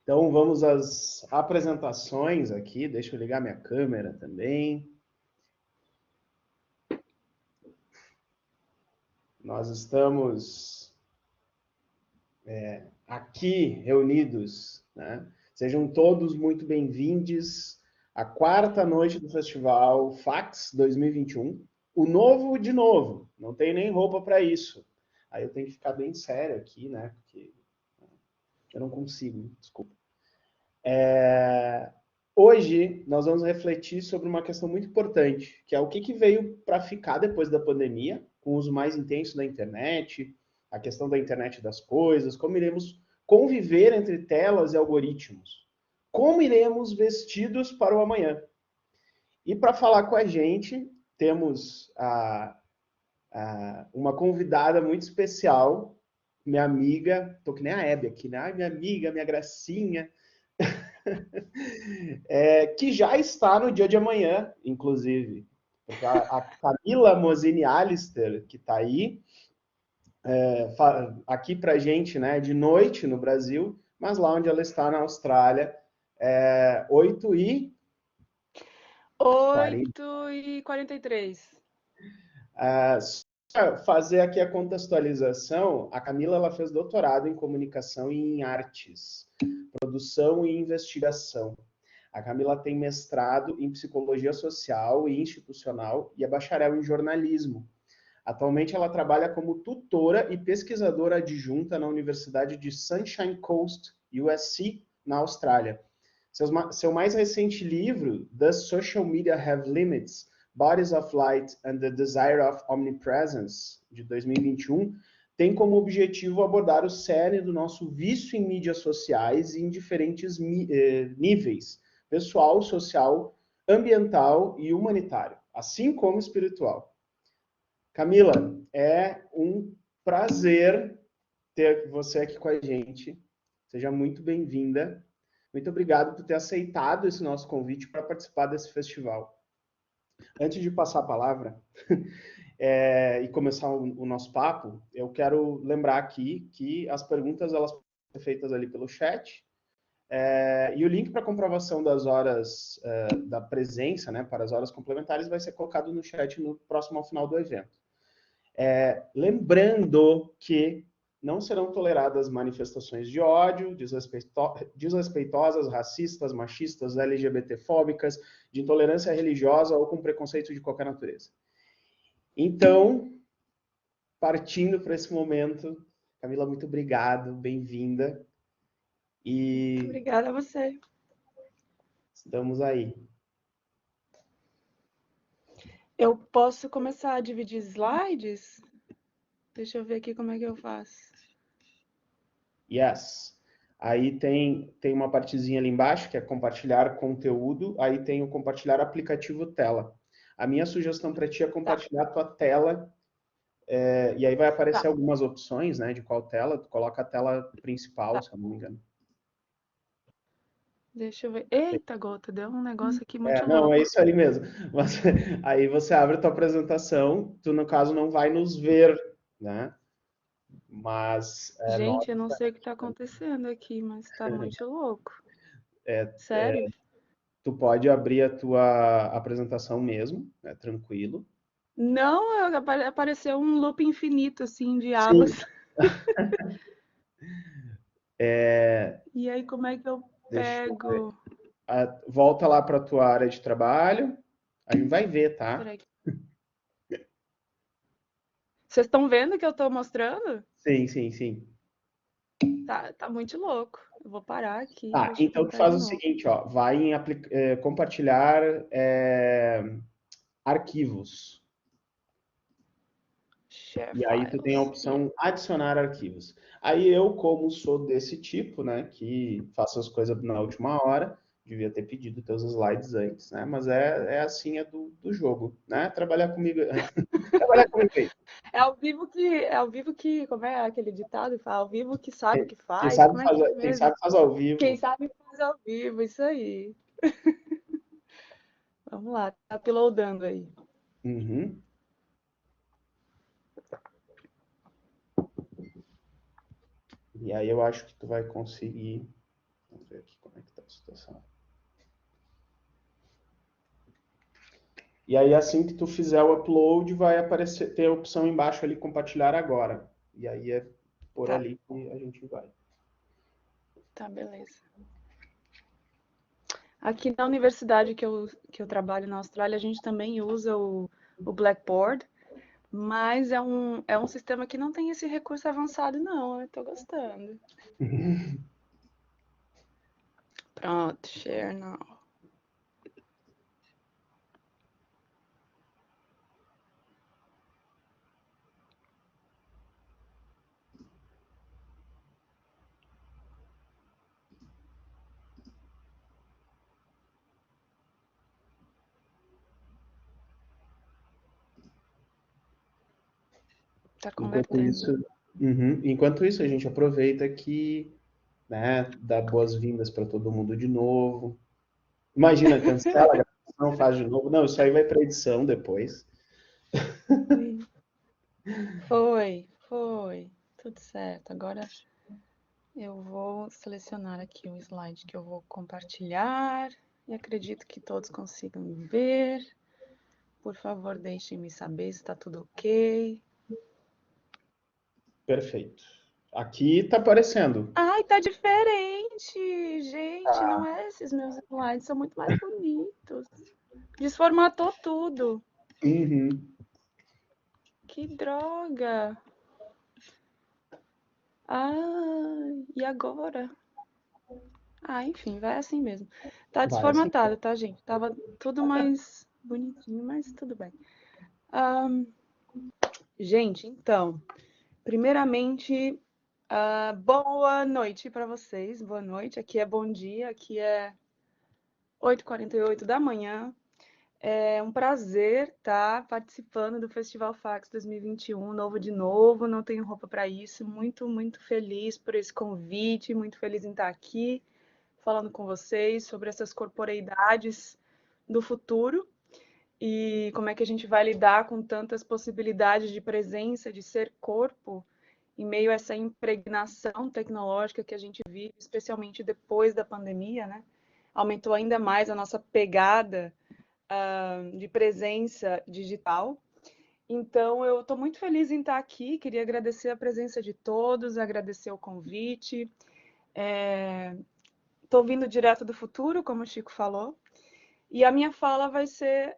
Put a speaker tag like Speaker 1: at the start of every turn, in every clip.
Speaker 1: Então vamos às apresentações aqui. Deixa eu ligar minha câmera também. Nós estamos aqui reunidos, né? Sejam todos muito bem-vindos à quarta noite do festival FAX 2021. O novo de novo, não tem nem roupa para isso. Aí eu tenho que ficar bem sério aqui, né? Porque eu não consigo, desculpa. Hoje nós vamos refletir sobre uma questão muito importante, que é o que veio para ficar depois da pandemia, com o uso mais intenso da internet, a questão da internet das coisas, como iremos conviver entre telas e algoritmos, como iremos vestidos para o amanhã. E para falar com a gente, temos uma convidada muito especial, minha amiga, tô que nem a Hebe aqui, né? Ai, minha amiga, minha gracinha, que já está no dia de amanhã, inclusive. Porque a Camila Mosini Alister, que está aí, aqui para a gente, né, de noite no Brasil, mas lá onde ela está na Austrália, 8 e 40.
Speaker 2: 8h43.
Speaker 1: Fazer aqui a contextualização, a Camila ela fez doutorado em comunicação e em artes, produção e investigação. A Camila tem mestrado em psicologia social e institucional e é bacharel em jornalismo. Atualmente ela trabalha como tutora e pesquisadora adjunta na Universidade de Sunshine Coast, USC, na Austrália. Seu mais recente livro, Does Social Media Have Limits? Bodies of Light and the Desire of Omnipresence, de 2021, tem como objetivo abordar o cerne do nosso vício em mídias sociais em diferentes níveis, pessoal, social, ambiental e humanitário, assim como espiritual. Camila, é um prazer ter você aqui com a gente. Seja muito bem-vinda. Muito obrigado por ter aceitado esse nosso convite para participar desse festival. Antes de passar a palavra e começar o nosso papo, eu quero lembrar aqui que as perguntas elas podem ser feitas ali pelo chat. E o link para comprovação das horas da presença, né, para as horas complementares, vai ser colocado no chat no próximo ao final do evento. Lembrando que não serão toleradas manifestações de ódio, desrespeitosas, racistas, machistas, LGBTfóbicas, de intolerância religiosa ou com preconceito de qualquer natureza. Então, partindo para esse momento, Camila, muito obrigado, bem-vinda.
Speaker 2: Muito obrigada a você.
Speaker 1: Estamos aí.
Speaker 2: Eu posso começar a dividir slides? Deixa eu ver aqui como é que eu faço.
Speaker 1: Yes. Aí tem uma partezinha ali embaixo, que é compartilhar conteúdo. Aí tem o compartilhar aplicativo tela. A minha sugestão para ti é compartilhar a tua tela. E aí vai aparecer algumas opções, né? De qual tela. Tu coloca a tela principal, se eu não me engano.
Speaker 2: Deixa eu ver. Eita, gota, deu um negócio aqui muito
Speaker 1: Não, é
Speaker 2: louco.
Speaker 1: isso aí mesmo. Aí você abre a tua apresentação. Tu, no caso, não vai nos ver, né? Mas nós...
Speaker 2: Gente, eu não sei o que está acontecendo aqui, mas tá muito louco. Sério?
Speaker 1: Tu pode abrir a tua apresentação mesmo, né? Tranquilo.
Speaker 2: Não, apareceu um loop infinito, assim, de
Speaker 1: Sim.
Speaker 2: abas. E aí, como é que eu
Speaker 1: Deixa eu ver.
Speaker 2: pego?
Speaker 1: Volta lá para a tua área de trabalho. A gente vai ver, tá?
Speaker 2: Peraí. Vocês estão vendo que eu estou mostrando?
Speaker 1: Sim, sim, sim.
Speaker 2: Tá muito louco. Eu vou parar aqui,
Speaker 1: Tá,
Speaker 2: deixa eu
Speaker 1: então tu
Speaker 2: tentar
Speaker 1: faz
Speaker 2: de
Speaker 1: o
Speaker 2: novo.
Speaker 1: seguinte, ó. Vai em compartilhar arquivos.
Speaker 2: Share
Speaker 1: E aí tu tem a
Speaker 2: files.
Speaker 1: opção adicionar arquivos. Aí eu, como sou desse tipo, né, que faço as coisas na última hora, devia ter pedido teus slides antes, né? Mas assim do jogo, né? Trabalhar comigo, trabalhar comigo aí.
Speaker 2: Como é aquele ditado que fala, ao vivo que sabe o que
Speaker 1: Quem
Speaker 2: faz?
Speaker 1: sabe
Speaker 2: Como é
Speaker 1: faz,
Speaker 2: que é
Speaker 1: quem
Speaker 2: mesmo?
Speaker 1: sabe faz ao
Speaker 2: Quem
Speaker 1: vivo.
Speaker 2: sabe faz ao vivo, isso aí. Vamos lá, tá uploadando aí.
Speaker 1: Uhum. E aí eu acho que tu vai conseguir. Vamos ver aqui como é que está a situação. E aí, assim que tu fizer o upload, vai aparecer, ter a opção embaixo ali, compartilhar agora. E aí é por
Speaker 2: Tá,
Speaker 1: ali que a gente vai.
Speaker 2: tá, beleza. Aqui na universidade que eu trabalho na Austrália, a gente também usa o Blackboard, mas é um sistema que não tem esse recurso avançado, não. Eu tô gostando. Pronto, share now. Tá convertendo.
Speaker 1: Enquanto isso, a gente aproveita aqui, né, dá boas-vindas para todo mundo de novo. Imagina, cancela a gravação, faz de novo. Não, isso aí vai para edição depois.
Speaker 2: Foi. Tudo certo. Agora eu vou selecionar aqui o slide que eu vou compartilhar e acredito que todos consigam ver. Por favor, deixem-me saber se está tudo ok.
Speaker 1: Perfeito. Aqui está aparecendo.
Speaker 2: Ai, tá diferente! Gente, não é esses meus slides, são muito mais bonitos. Desformatou tudo.
Speaker 1: Uhum.
Speaker 2: Que droga! Ah, e agora? Ah, enfim, vai assim mesmo. Tá
Speaker 1: Vai assim.
Speaker 2: desformatado, tá, gente? Tava tudo mais bonitinho, mas tudo bem. Gente, então, primeiramente, boa noite para vocês. Boa noite. Aqui é bom dia, aqui é 8h48 da manhã. É um prazer estar participando do Festival Fax 2021, novo de novo, não tenho roupa para isso. Muito, muito feliz por esse convite, muito feliz em estar aqui falando com vocês sobre essas corporeidades do futuro e como é que a gente vai lidar com tantas possibilidades de presença, de ser corpo, em meio a essa impregnação tecnológica que a gente vive, especialmente depois da pandemia, né? Aumentou ainda mais a nossa pegada de presença digital. Então, eu estou muito feliz em estar aqui, queria agradecer a presença de todos, agradecer o convite. Estou vindo direto do futuro, como o Chico falou, e a minha fala vai ser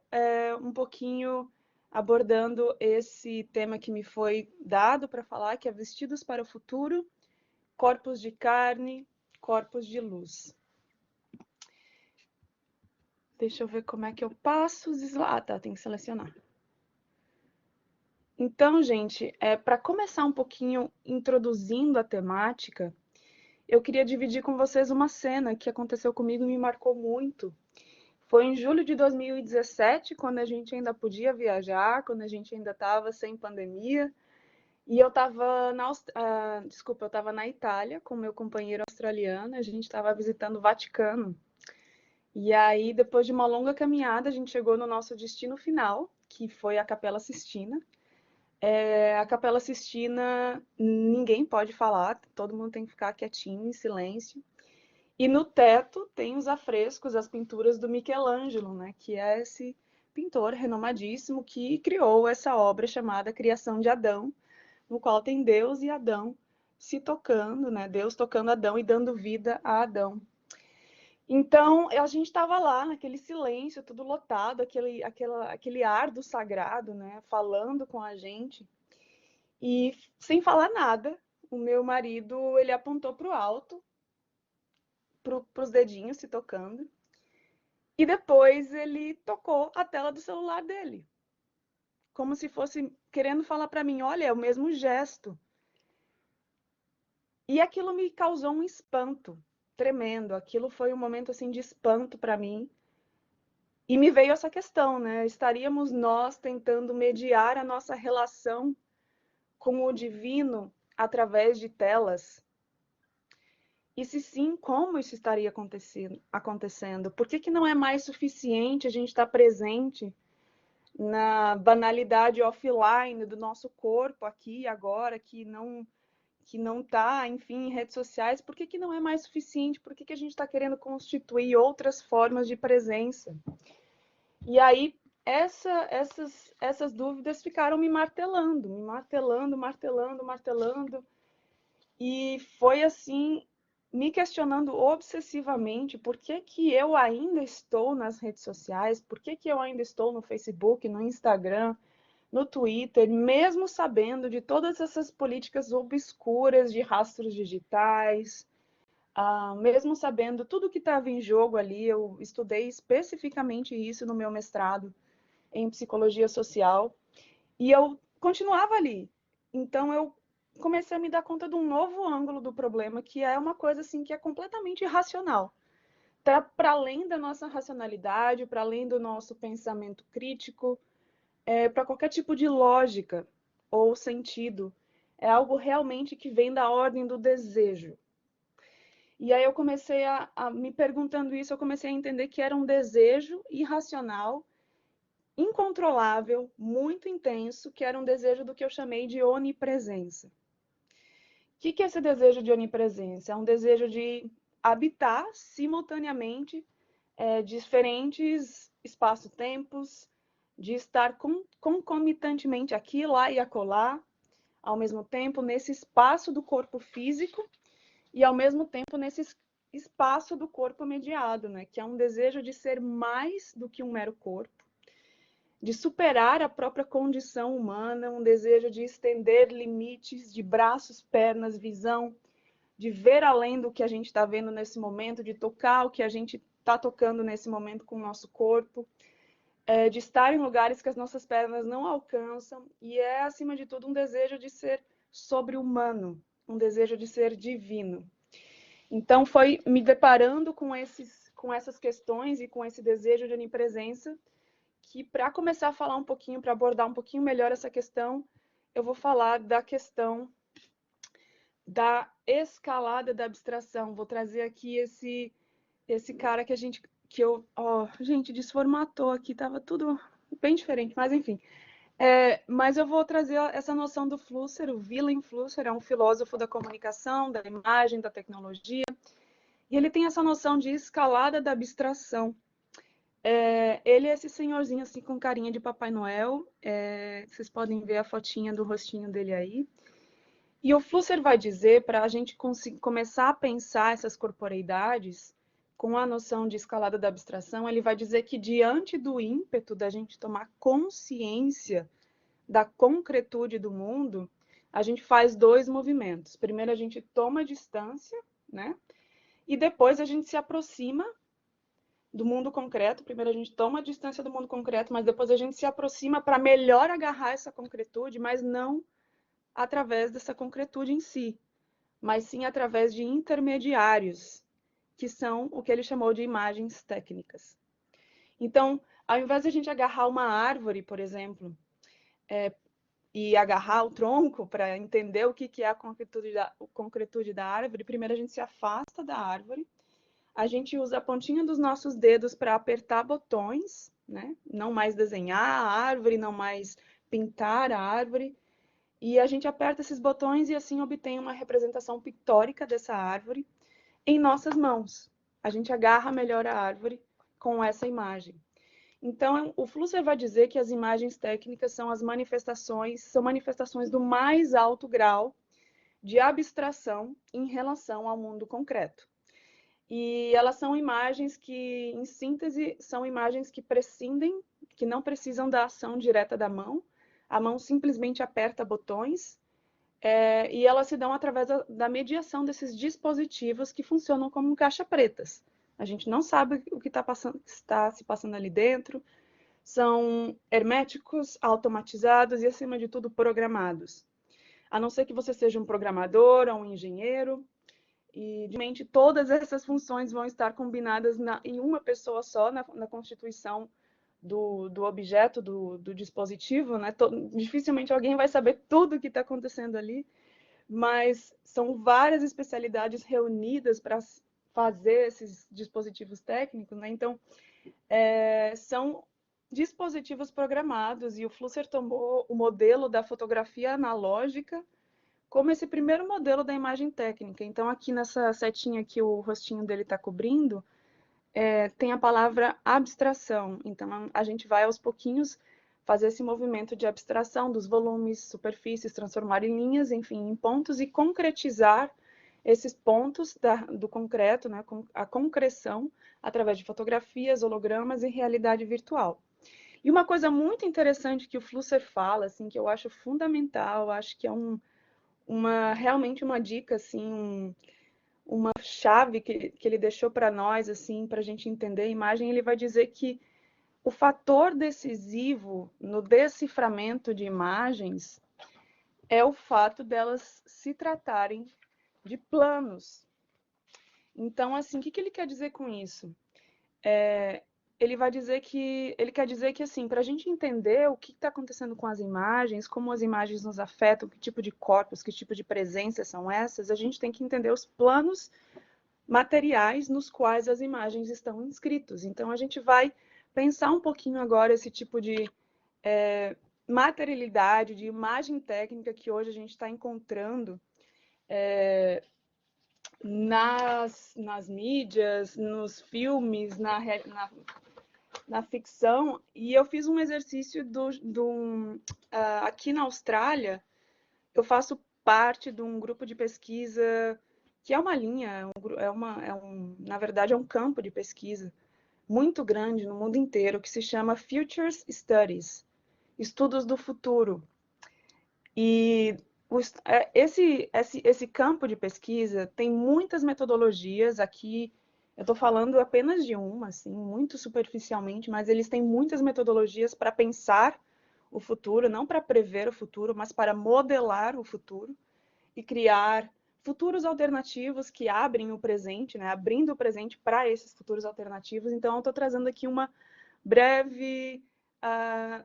Speaker 2: um pouquinho abordando esse tema que me foi dado para falar, que é Vestidos para o Futuro, Corpos de Carne, Corpos de Luz. Deixa eu ver como é que eu passo os slides. Ah, tá, tem que selecionar. Então, gente, para começar um pouquinho introduzindo a temática, eu queria dividir com vocês uma cena que aconteceu comigo e me marcou muito. Foi em julho de 2017, quando a gente ainda podia viajar, quando a gente ainda estava sem pandemia. E eu estava eu estava na Itália com meu companheiro australiano, a gente estava visitando o Vaticano. E aí, depois de uma longa caminhada, a gente chegou no nosso destino final, que foi a Capela Sistina. A Capela Sistina, ninguém pode falar, todo mundo tem que ficar quietinho, em silêncio. E no teto tem os afrescos, as pinturas do Michelangelo, né, que é esse pintor renomadíssimo que criou essa obra chamada Criação de Adão, no qual tem Deus e Adão se tocando, né, Deus tocando Adão e dando vida a Adão. Então, a gente estava lá, naquele silêncio, tudo lotado, aquele ar do sagrado, né, falando com a gente. E, sem falar nada, o meu marido, ele apontou para o alto, para os dedinhos se tocando, e depois ele tocou a tela do celular dele, como se fosse querendo falar para mim, olha, é o mesmo gesto. E aquilo me causou um espanto tremendo, aquilo foi um momento assim de espanto para mim. E me veio essa questão, né? Estaríamos nós tentando mediar a nossa relação com o divino através de telas? E se sim, como isso estaria acontecendo? Por que não é mais suficiente a gente estar presente na banalidade offline do nosso corpo aqui agora, que que não está, enfim, em redes sociais, por que não é mais suficiente? Por que a gente está querendo constituir outras formas de presença? E aí, essas dúvidas ficaram me martelando, martelando. E foi assim, me questionando obsessivamente por que eu ainda estou nas redes sociais, por que eu ainda estou no Facebook, no Instagram, no Twitter, mesmo sabendo de todas essas políticas obscuras de rastros digitais, mesmo sabendo tudo que estava em jogo ali. Eu estudei especificamente isso no meu mestrado em psicologia social, e eu continuava ali. Então eu comecei a me dar conta de um novo ângulo do problema, que é uma coisa assim que é completamente irracional. Tá para além da nossa racionalidade, para além do nosso pensamento crítico, para qualquer tipo de lógica ou sentido. É algo realmente que vem da ordem do desejo. E aí eu comecei a me perguntando isso, eu comecei a entender que era um desejo irracional, incontrolável, muito intenso, que era um desejo do que eu chamei de onipresença. O que é esse desejo de onipresença? É um desejo de habitar simultaneamente diferentes espaço-tempos, de estar concomitantemente aqui, lá e acolá, ao mesmo tempo nesse espaço do corpo físico e ao mesmo tempo nesse espaço do corpo mediado, né? Que é um desejo de ser mais do que um mero corpo, de superar a própria condição humana, um desejo de estender limites de braços, pernas, visão, de ver além do que a gente está vendo nesse momento, de tocar o que a gente está tocando nesse momento com o nosso corpo, de estar em lugares que as nossas pernas não alcançam, e é, acima de tudo, um desejo de ser sobre-humano, um desejo de ser divino. Então, foi me deparando com essas questões e com esse desejo de onipresença que, para começar a falar um pouquinho, para abordar um pouquinho melhor essa questão, eu vou falar da questão da escalada da abstração. Vou trazer aqui esse cara gente, desformatou aqui, tava tudo bem diferente, mas enfim. Mas eu vou trazer essa noção do Flusser. O Wilhelm Flusser é um filósofo da comunicação, da imagem, da tecnologia, e ele tem essa noção de escalada da abstração. Ele é esse senhorzinho assim com carinha de Papai Noel, vocês podem ver a fotinha do rostinho dele aí. E o Flusser vai dizer, para a gente começar a pensar essas corporeidades, com a noção de escalada da abstração, ele vai dizer que diante do ímpeto da gente tomar consciência da concretude do mundo, a gente faz dois movimentos. Primeiro a gente toma distância, né? E depois a gente se aproxima do mundo concreto. Primeiro a gente toma distância do mundo concreto, mas depois a gente se aproxima para melhor agarrar essa concretude, mas não através dessa concretude em si, mas sim através de intermediários, que são o que ele chamou de imagens técnicas. Então, ao invés de a gente agarrar uma árvore, por exemplo, e agarrar o tronco para entender o que é a concretude da árvore, primeiro a gente se afasta da árvore, a gente usa a pontinha dos nossos dedos para apertar botões, né? Não mais desenhar a árvore, não mais pintar a árvore, e a gente aperta esses botões e assim obtém uma representação pictórica dessa árvore em nossas mãos. A gente agarra melhor a árvore com essa imagem. Então, o Flusser vai dizer que as imagens técnicas são manifestações do mais alto grau de abstração em relação ao mundo concreto. E elas são imagens que, em síntese, são imagens que prescindem, que não precisam da ação direta da mão. A mão simplesmente aperta botões, e elas se dão através da mediação desses dispositivos que funcionam como caixa pretas. A gente não sabe o que está se passando ali dentro. São herméticos, automatizados e, acima de tudo, programados. A não ser que você seja um programador ou um engenheiro, e de mente todas essas funções vão estar combinadas em uma pessoa só, na constituição do objeto, do dispositivo, né? Dificilmente alguém vai saber tudo o que está acontecendo ali, mas são várias especialidades reunidas para fazer esses dispositivos técnicos, né? Então, são dispositivos programados, e o Flusser tomou o modelo da fotografia analógica como esse primeiro modelo da imagem técnica. Então, aqui nessa setinha que o rostinho dele está cobrindo, tem a palavra abstração. Então, a gente vai aos pouquinhos fazer esse movimento de abstração dos volumes, superfícies, transformar em linhas, enfim, em pontos, e concretizar esses pontos do concreto, né, a concreção, através de fotografias, hologramas e realidade virtual. E uma coisa muito interessante que o Flusser fala, assim, que eu acho fundamental, acho que é realmente uma dica, assim, uma chave que ele deixou para nós, assim, para a gente entender a imagem. Ele vai dizer que o fator decisivo no deciframento de imagens é o fato delas se tratarem de planos. Então, assim, o que ele quer dizer com isso? Ele quer dizer que, assim, para a gente entender o que está acontecendo com as imagens, como as imagens nos afetam, que tipo de corpos, que tipo de presenças são essas, a gente tem que entender os planos materiais nos quais as imagens estão inscritos. Então, a gente vai pensar um pouquinho agora esse tipo de materialidade, de imagem técnica que hoje a gente está encontrando nas mídias, nos filmes, na ficção. E eu fiz um exercício aqui na Austrália. Eu faço parte de um grupo de pesquisa que é uma linha, na verdade é um campo de pesquisa muito grande no mundo inteiro, que se chama Futures Studies, estudos do futuro. E esse campo de pesquisa tem muitas metodologias. Aqui eu estou falando apenas de uma, assim, muito superficialmente, mas eles têm muitas metodologias para pensar o futuro, não para prever o futuro, mas para modelar o futuro e criar futuros alternativos que abrem o presente, né? Abrindo o presente para esses futuros alternativos. Então, eu estou trazendo aqui uma breve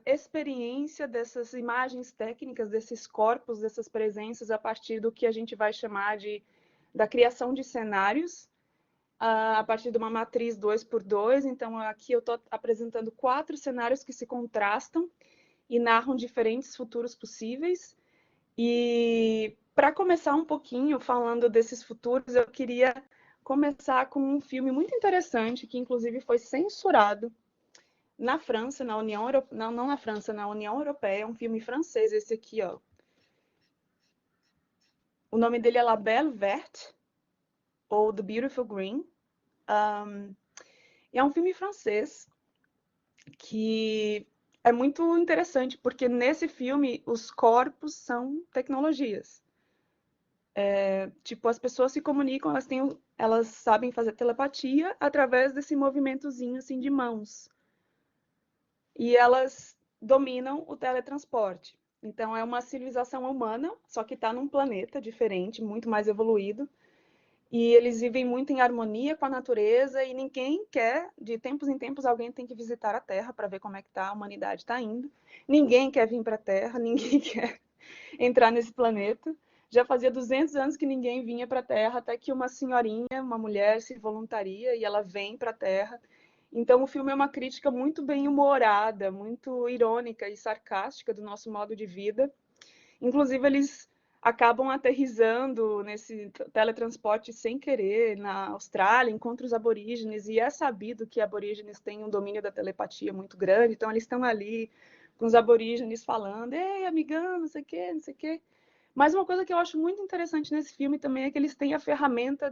Speaker 2: experiência dessas imagens técnicas, desses corpos, dessas presenças, a partir do que a gente vai chamar da criação de cenários, a partir de uma matriz 2x2. Então, aqui eu estou apresentando 4 cenários que se contrastam e narram diferentes futuros possíveis. E para começar um pouquinho falando desses futuros, eu queria começar com um filme muito interessante, que inclusive foi censurado na França, na União Europeia, não na França, na União Europeia, é um filme francês, esse aqui, ó. O nome dele é La Belle Verte, ou The Beautiful Green. É um filme francês que é muito interessante, porque nesse filme os corpos são tecnologias. Tipo, as pessoas se comunicam, elas sabem fazer telepatia através desse movimentozinho assim de mãos. E elas dominam o teletransporte. Então, é uma civilização humana, só que está num planeta diferente, muito mais evoluído. E eles vivem muito em harmonia com a natureza, e ninguém quer, de tempos em tempos, alguém tem que visitar a Terra para ver como é que a humanidade está indo. Ninguém quer vir para a Terra, ninguém quer entrar nesse planeta. Já fazia 200 anos que ninguém vinha para a Terra, até que uma senhorinha, uma mulher, se voluntaria e ela vem para a Terra. Então, o filme é uma crítica muito bem humorada, muito irônica e sarcástica do nosso modo de vida. Inclusive, eles acabam aterrissando nesse teletransporte sem querer na Austrália, encontram os aborígenes, e é sabido que aborígenes têm um domínio da telepatia muito grande, então eles estão ali com os aborígenes falando: ei, amigão, não sei o quê, não sei o quê. Mas uma coisa que eu acho muito interessante nesse filme também é que eles têm a ferramenta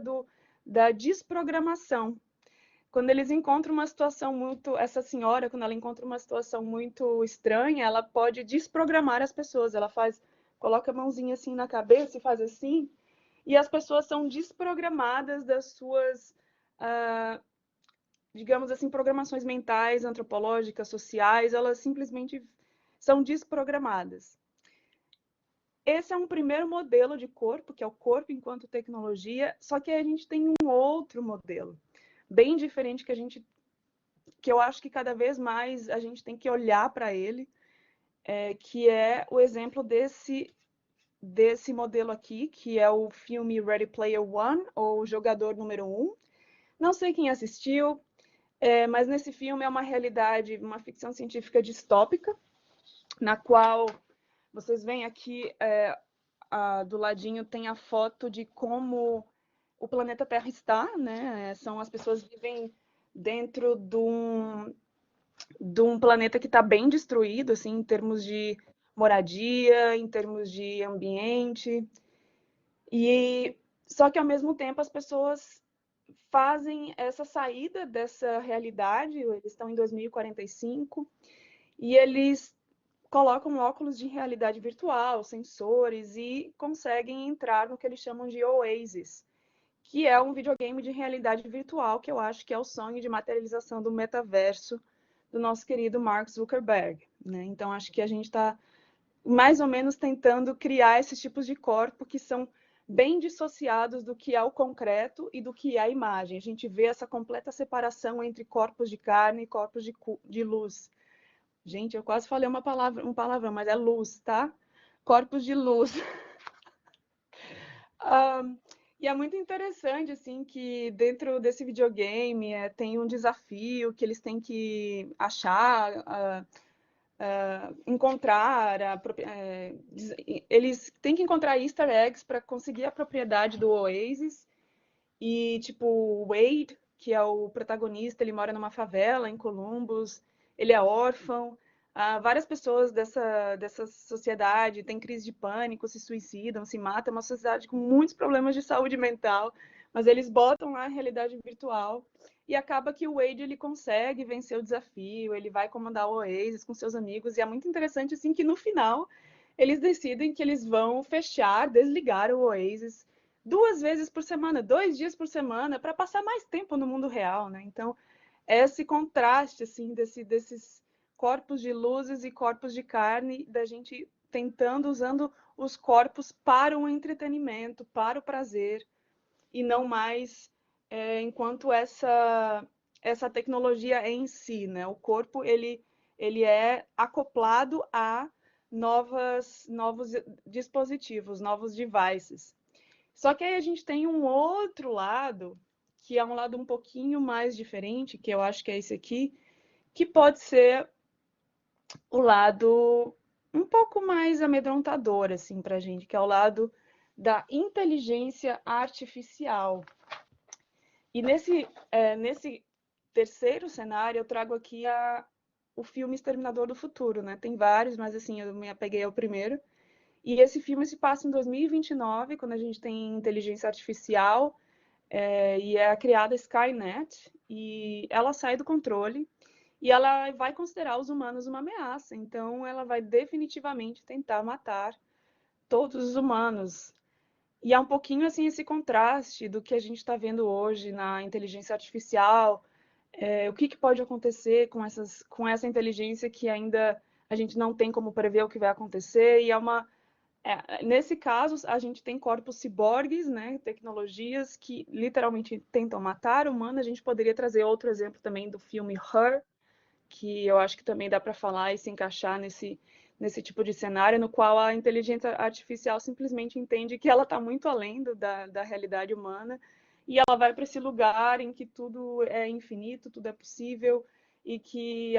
Speaker 2: da desprogramação. Quando eles encontram uma situação essa senhora, quando ela encontra uma situação muito estranha, ela pode desprogramar as pessoas. Ela coloca a mãozinha assim na cabeça e faz assim, e as pessoas são desprogramadas das suas, digamos assim, programações mentais, antropológicas, sociais. Elas simplesmente são desprogramadas. Esse é um primeiro modelo de corpo, que é o corpo enquanto tecnologia, só que a gente tem um outro modelo, bem diferente, que eu acho que cada vez mais a gente tem que olhar para ele, que é o exemplo desse modelo aqui, que é o filme Ready Player One, ou Jogador Número 1. Não sei quem assistiu, mas nesse filme é uma realidade, uma ficção científica distópica, na qual vocês veem aqui do ladinho tem a foto de como o planeta Terra está, né? São as pessoas vivem dentro de um planeta que está bem destruído, assim, em termos de moradia, em termos de ambiente. E só que ao mesmo tempo as pessoas fazem essa saída dessa realidade, eles estão em 2045 e eles colocam óculos de realidade virtual, sensores e conseguem entrar no que eles chamam de Oasis, que é um videogame de realidade virtual que eu acho que é o sonho de materialização do metaverso do nosso querido Mark Zuckerberg, né? Então acho que a gente está mais ou menos tentando criar esses tipos de corpo que são bem dissociados do que é o concreto e do que é a imagem. A gente vê essa completa separação entre corpos de carne e corpos de luz. Gente, eu quase falei um palavrão, mas é luz, tá? Corpos de luz. E é muito interessante, assim, que dentro desse videogame tem um desafio que eles têm que achar, encontrar, eles têm que encontrar easter eggs para conseguir a propriedade do Oasis. E, tipo, o Wade, que é o protagonista, ele mora numa favela em Columbus, ele é órfão. Várias pessoas dessa sociedade têm crise de pânico, se suicidam, se matam. É uma sociedade com muitos problemas de saúde mental, mas eles botam lá a realidade virtual e acaba que o Wade ele consegue vencer o desafio, ele vai comandar o Oasis com seus amigos e é muito interessante assim que no final eles decidem que eles vão fechar, desligar o Oasis 2 vezes por semana, 2 dias por semana, para passar mais tempo no mundo real, né? Então, esse contraste, assim, desses corpos de luzes e corpos de carne, da gente tentando, usando os corpos para o entretenimento, para o prazer, e não mais enquanto essa tecnologia em si, né? O corpo, ele é acoplado a novos dispositivos, novos devices. Só que aí a gente tem um outro lado, que é um lado um pouquinho mais diferente, que eu acho que é esse aqui, que pode ser o lado um pouco mais amedrontador, assim, pra gente, que é o lado da inteligência artificial. E nesse terceiro cenário, eu trago aqui o filme Exterminador do Futuro, né? Tem vários, mas assim, eu me apeguei ao primeiro. E esse filme se passa em 2029, quando a gente tem inteligência artificial, e é a criada Skynet, e ela sai do controle e ela vai considerar os humanos uma ameaça. Então, ela vai definitivamente tentar matar todos os humanos. E é um pouquinho assim esse contraste do que a gente está vendo hoje na inteligência artificial. O que pode acontecer com essa inteligência que ainda a gente não tem como prever o que vai acontecer, e nesse caso, a gente tem corpos ciborgues, né, tecnologias que literalmente tentam matar o humano. A gente poderia trazer outro exemplo também do filme Her, que eu acho que também dá para falar e se encaixar nesse tipo de cenário, no qual a inteligência artificial simplesmente entende que ela está muito além da realidade humana, e ela vai para esse lugar em que tudo é infinito, tudo é possível, e que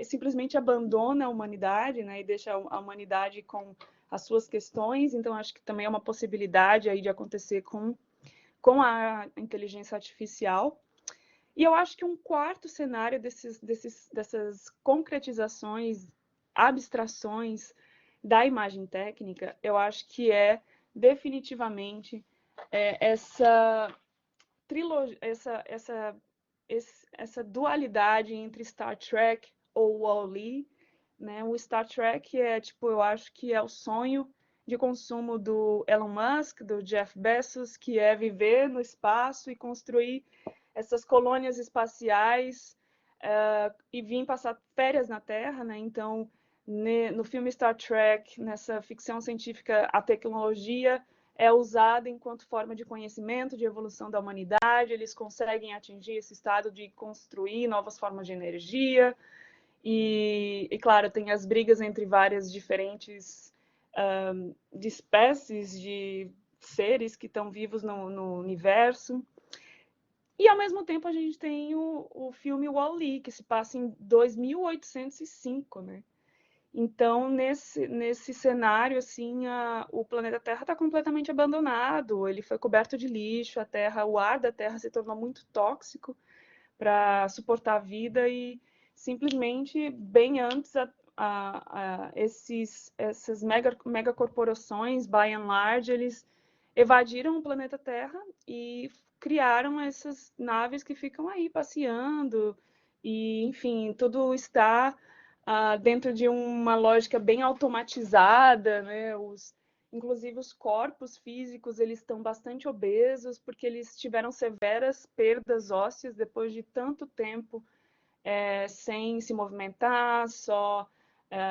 Speaker 2: simplesmente abandona a humanidade, né, e deixa a humanidade com as suas questões. Então, acho que também é uma possibilidade aí de acontecer com a inteligência artificial. E eu acho que um quarto cenário dessas concretizações, abstrações da imagem técnica, eu acho que é definitivamente essa trilogia, essa dualidade entre Star Trek ou Wall-E, né? O Star Trek eu acho que é o sonho de consumo do Elon Musk, do Jeff Bezos, que é viver no espaço e construir essas colônias espaciais e vir passar férias na Terra, né? Então, no filme Star Trek, nessa ficção científica, a tecnologia é usada enquanto forma de conhecimento, de evolução da humanidade. Eles conseguem atingir esse estado de construir novas formas de energia. E claro, tem as brigas entre várias diferentes de espécies de seres que estão vivos no universo. E, ao mesmo tempo, a gente tem o filme Wall-E, que se passa em 2805, né? Então, nesse cenário, assim, o planeta Terra está completamente abandonado, ele foi coberto de lixo, o ar da Terra se tornou muito tóxico para suportar a vida e simplesmente, bem antes, essas megacorporações, by and large, eles evadiram o planeta Terra e criaram essas naves que ficam aí passeando e, enfim, tudo está dentro de uma lógica bem automatizada, né? Inclusive os corpos físicos eles estão bastante obesos porque eles tiveram severas perdas ósseas depois de tanto tempo sem se movimentar, só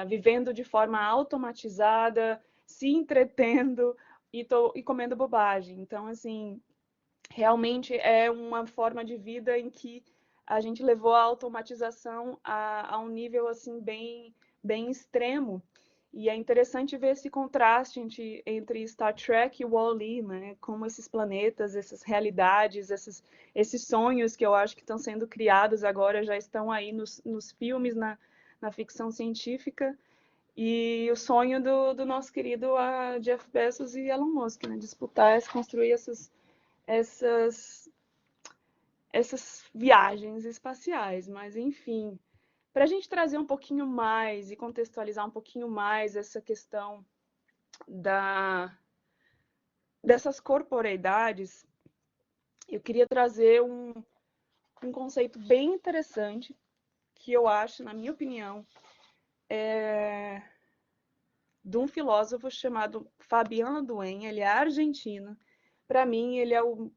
Speaker 2: vivendo de forma automatizada, se entretendo e comendo bobagem. Então, assim, realmente é uma forma de vida em que a gente levou a automatização a um nível assim bem extremo. E é interessante ver esse contraste entre Star Trek e Wall-E, né? Como esses planetas, essas realidades, esses sonhos que eu acho que estão sendo criados agora já estão aí nos filmes, na ficção científica. E o sonho do nosso querido Jeff Bezos e Elon Musk, né? Disputar, construir essas viagens espaciais, mas enfim, para a gente trazer um pouquinho mais e contextualizar um pouquinho mais essa questão dessas corporeidades, eu queria trazer um conceito bem interessante que eu acho, na minha opinião, de um filósofo chamado Fabiano Dueña. Ele é argentino. Para mim, ele é o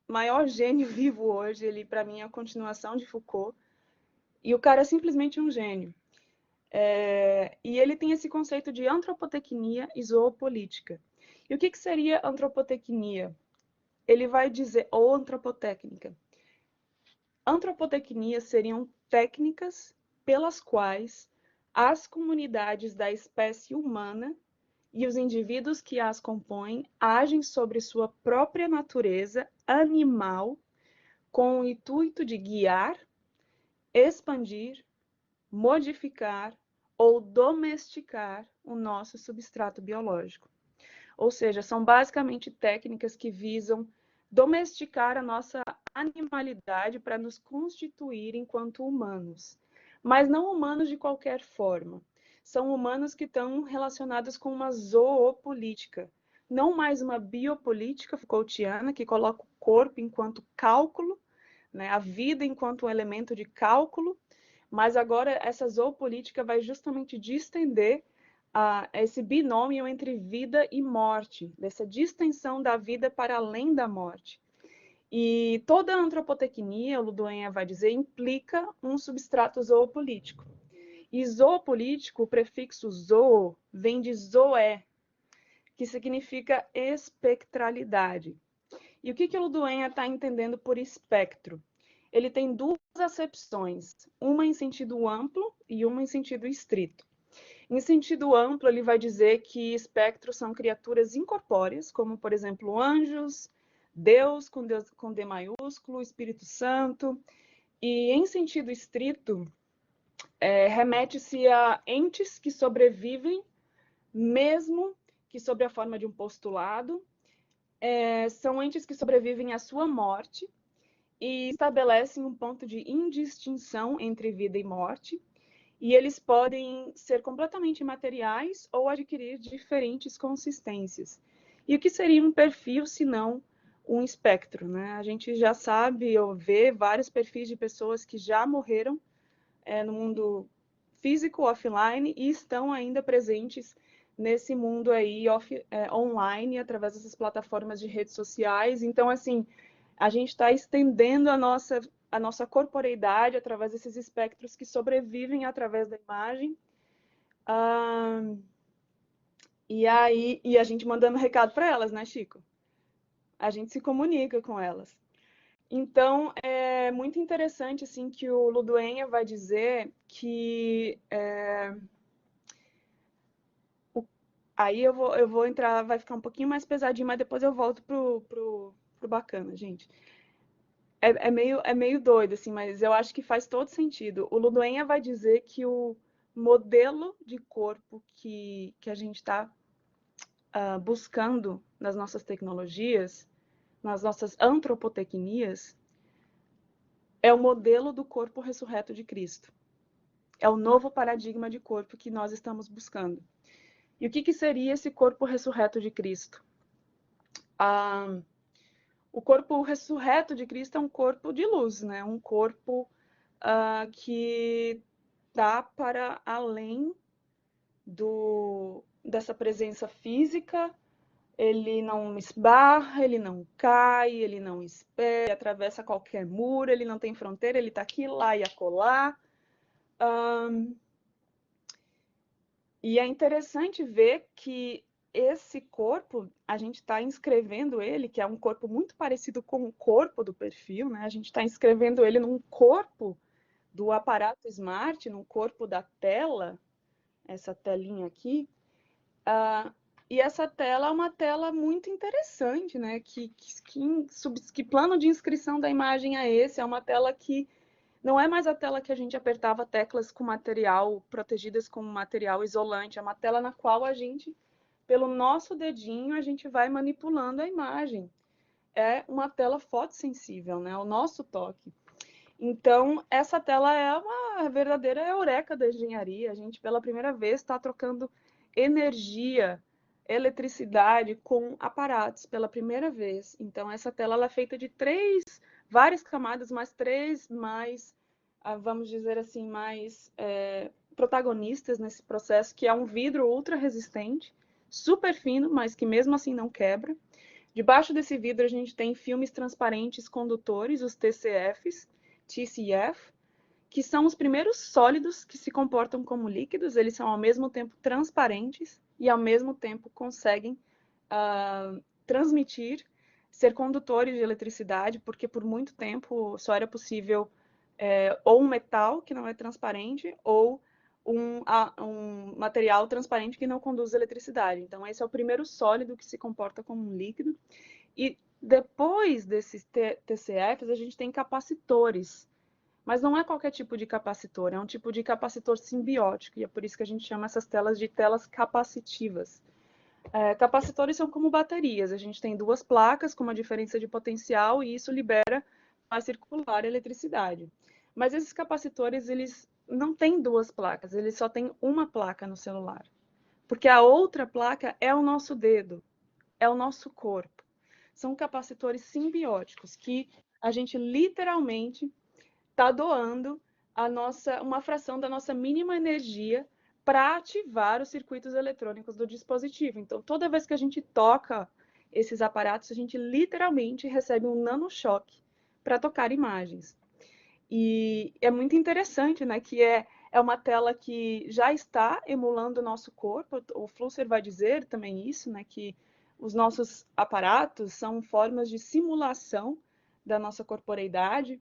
Speaker 2: maior gênio vivo hoje. Ele, para mim, é a continuação de Foucault. E o cara é simplesmente um gênio. E ele tem esse conceito de antropotecnia e zoopolítica. E o que seria antropotecnia? Ele vai dizer, ou antropotécnica. Antropotecnia seriam técnicas pelas quais as comunidades da espécie humana e os indivíduos que as compõem agem sobre sua própria natureza animal com o intuito de guiar, expandir, modificar ou domesticar o nosso substrato biológico. Ou seja, são basicamente técnicas que visam domesticar a nossa animalidade para nos constituir enquanto humanos. Mas não humanos de qualquer forma. São humanos que estão relacionados com uma zoopolítica, não mais uma biopolítica Foucaultiana, que coloca o corpo enquanto cálculo, né, a vida enquanto um elemento de cálculo, mas agora essa zoopolítica vai justamente distender esse binômio entre vida e morte, dessa distensão da vida para além da morte. E toda a antropotecnia, o Ludoenha vai dizer, implica um substrato zoopolítico. E zoopolítico, o prefixo zoo, vem de zoé, que significa espectralidade. E o que o Ludoenha está entendendo por espectro? Ele tem duas acepções, uma em sentido amplo e uma em sentido estrito. Em sentido amplo, ele vai dizer que espectros são criaturas incorpóreas, como, por exemplo, anjos, Deus com D maiúsculo, Espírito Santo. E em sentido estrito, remete-se a entes que sobrevivem, mesmo que sob a forma de um postulado. São entes que sobrevivem à sua morte e estabelecem um ponto de indistinção entre vida e morte. E eles podem ser completamente imateriais ou adquirir diferentes consistências. E o que seria um perfil, se não um espectro, né? A gente já sabe ou vê vários perfis de pessoas que já morreram no mundo físico, offline, e estão ainda presentes nesse mundo aí online, através dessas plataformas de redes sociais. Então, assim, a gente está estendendo a nossa corporeidade através desses espectros que sobrevivem através da imagem. E a gente mandando recado para elas, né, Chico? A gente se comunica com elas. Então, é muito interessante assim, que o Ludoenha vai dizer que... Aí eu vou entrar, vai ficar um pouquinho mais pesadinho, mas depois eu volto pro bacana, gente. É meio doido, assim, mas eu acho que faz todo sentido. O Ludoenha vai dizer que o modelo de corpo que a gente está buscando nas nossas tecnologias, nas nossas antropotecnias, é o modelo do corpo ressurreto de Cristo. É o novo paradigma de corpo que nós estamos buscando. E o que seria esse corpo ressurreto de Cristo? O corpo ressurreto de Cristo é um corpo de luz, né? Um corpo que está para além dessa presença física. Ele não esbarra, ele não cai, ele não espera, ele atravessa qualquer muro, ele não tem fronteira, ele está aqui, lá e acolá. E é interessante ver que esse corpo, a gente está inscrevendo ele, que é um corpo muito parecido com o corpo do perfil, né? A gente está inscrevendo ele num corpo do aparato smart, num corpo da tela, essa telinha aqui. E essa tela é uma tela muito interessante, né? Que plano de inscrição da imagem é esse? É uma tela que não é mais a tela que a gente apertava teclas com material, protegidas com material isolante. É uma tela na qual a gente, pelo nosso dedinho, a gente vai manipulando a imagem. É uma tela fotossensível, né? O nosso toque. Então, essa tela é uma verdadeira eureka da engenharia. A gente, pela primeira vez, está trocando energia, eletricidade com aparatos pela primeira vez. Então, essa tela ela é feita de várias camadas, mas três mais, vamos dizer assim, mais protagonistas nesse processo, que é um vidro ultra resistente, super fino, mas que mesmo assim não quebra. Debaixo desse vidro a gente tem filmes transparentes condutores, os TCF, que são os primeiros sólidos que se comportam como líquidos. Eles são ao mesmo tempo transparentes e ao mesmo tempo conseguem transmitir, ser condutores de eletricidade, porque por muito tempo só era possível ou um metal que não é transparente ou um material transparente que não conduz eletricidade. Então, esse é o primeiro sólido que se comporta como um líquido. E depois desses TCFs, a gente tem capacitores. Mas não é qualquer tipo de capacitor, é um tipo de capacitor simbiótico, e é por isso que a gente chama essas telas de telas capacitivas. Capacitores são como baterias, a gente tem duas placas com uma diferença de potencial e isso libera a circular eletricidade. Mas esses capacitores, eles não têm duas placas, eles só têm uma placa no celular. Porque a outra placa é o nosso dedo, é o nosso corpo. São capacitores simbióticos que a gente literalmente está doando uma fração da nossa mínima energia para ativar os circuitos eletrônicos do dispositivo. Então, toda vez que a gente toca esses aparatos, a gente literalmente recebe um nanochoque para tocar imagens. E é muito interessante, né, que é uma tela que já está emulando o nosso corpo. O Flusser vai dizer também isso, né, que os nossos aparatos são formas de simulação da nossa corporeidade.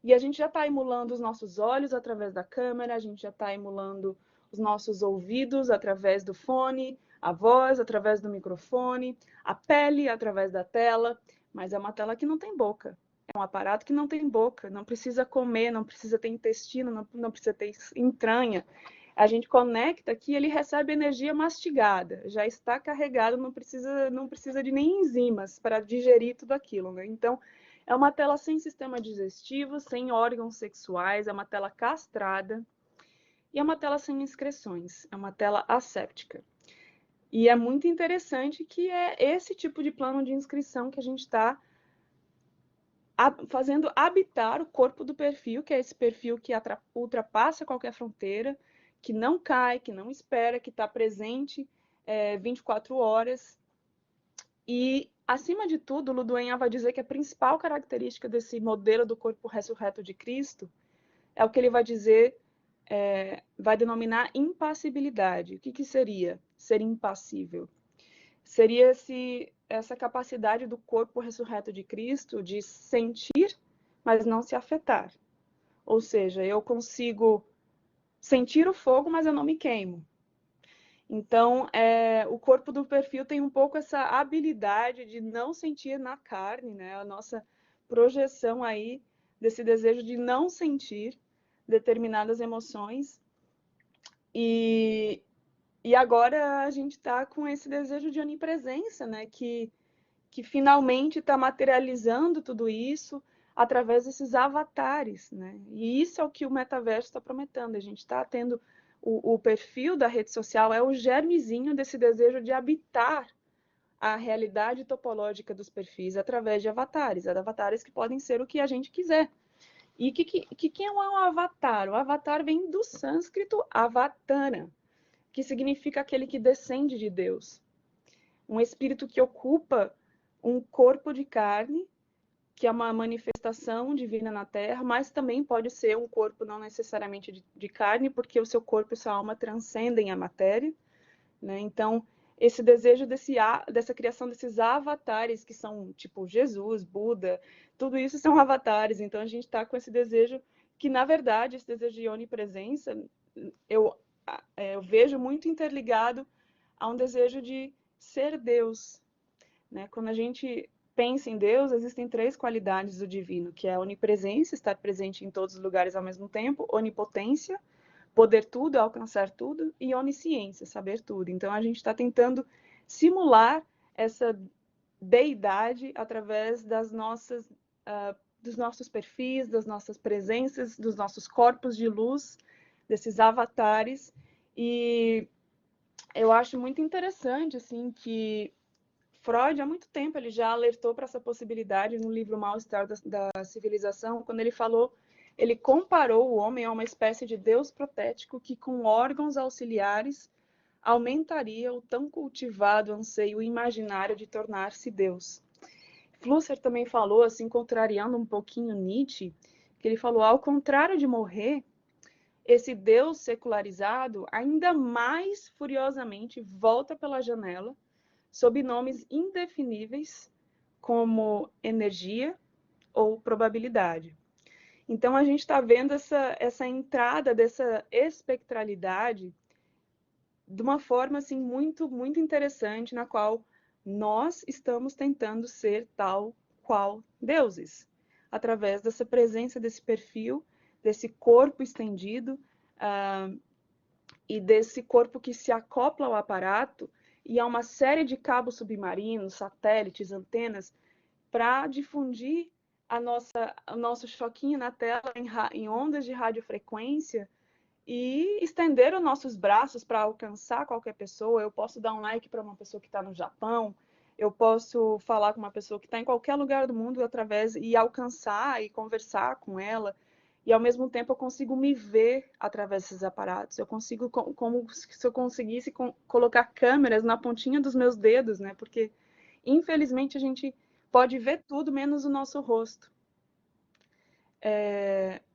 Speaker 2: E a gente já está emulando os nossos olhos através da câmera, a gente já está emulando os nossos ouvidos através do fone, a voz através do microfone, a pele através da tela, mas é uma tela que não tem boca. É um aparato que não tem boca, não precisa comer, não precisa ter intestino, não precisa ter entranha. A gente conecta aqui, ele recebe energia mastigada, já está carregado, não precisa de nem enzimas para digerir tudo aquilo, né? Então, é uma tela sem sistema digestivo, sem órgãos sexuais, é uma tela castrada e é uma tela sem excreções, é uma tela asséptica. E é muito interessante que é esse tipo de plano de inscrição que a gente está fazendo habitar o corpo do perfil, que é esse perfil que ultrapassa qualquer fronteira, que não cai, que não espera, que está presente 24 horas. E, acima de tudo, Luduenha vai dizer que a principal característica desse modelo do corpo ressurreto de Cristo é o que ele vai dizer, vai denominar impassibilidade. O que seria ser impassível? Seria essa capacidade do corpo ressurreto de Cristo de sentir, mas não se afetar. Ou seja, eu consigo sentir o fogo, mas eu não me queimo. Então, o corpo do perfil tem um pouco essa habilidade de não sentir na carne, né? A nossa projeção aí desse desejo de não sentir determinadas emoções. E agora a gente está com esse desejo de onipresença, né? Que finalmente está materializando tudo isso através desses avatares, né? E isso é o que o metaverso está prometendo. A gente está tendo o perfil da rede social, é o germezinho desse desejo de habitar a realidade topológica dos perfis através de avatares que podem ser o que a gente quiser. E quem é um avatar? O avatar vem do sânscrito avatara, que significa aquele que descende de Deus. Um espírito que ocupa um corpo de carne, que é uma manifestação divina na Terra, mas também pode ser um corpo não necessariamente de carne, porque o seu corpo e sua alma transcendem a matéria, né? Então, esse desejo dessa criação desses avatares, que são tipo Jesus, Buda, tudo isso são avatares. Então, a gente está com esse desejo que, na verdade, esse desejo de onipresença, eu vejo muito interligado a um desejo de ser Deus, né? Quando a gente pensa em Deus, existem 3 qualidades do divino, que é a onipresença, estar presente em todos os lugares ao mesmo tempo, onipotência, poder tudo, alcançar tudo, e onisciência, saber tudo. Então, a gente está tentando simular essa deidade através dos nossos perfis, das nossas presenças, dos nossos corpos de luz, desses avatares. E eu acho muito interessante, assim, que Freud, há muito tempo, ele já alertou para essa possibilidade no livro Mal-Estar da Civilização, quando ele comparou o homem a uma espécie de deus protético que, com órgãos auxiliares, aumentaria o tão cultivado anseio imaginário de tornar-se Deus. Flusser também falou, assim, contrariando um pouquinho Nietzsche, que ele falou, ao contrário de morrer, esse Deus secularizado ainda mais furiosamente volta pela janela, sob nomes indefiníveis, como energia ou probabilidade. Então, a gente está vendo essa entrada dessa espectralidade de uma forma assim, muito, muito interessante, na qual nós estamos tentando ser tal qual deuses, através dessa presença desse perfil, desse corpo estendido, e desse corpo que se acopla ao aparato e a uma série de cabos submarinos, satélites, antenas, para difundir o nosso choquinho na tela em ondas de radiofrequência e estender os nossos braços para alcançar qualquer pessoa. Eu posso dar um like para uma pessoa que está no Japão, eu posso falar com uma pessoa que está em qualquer lugar do mundo e alcançar e conversar com ela. E, ao mesmo tempo, eu consigo me ver através desses aparatos. Eu consigo, como se eu conseguisse colocar câmeras na pontinha dos meus dedos, né? Porque, infelizmente, a gente pode ver tudo menos o nosso rosto.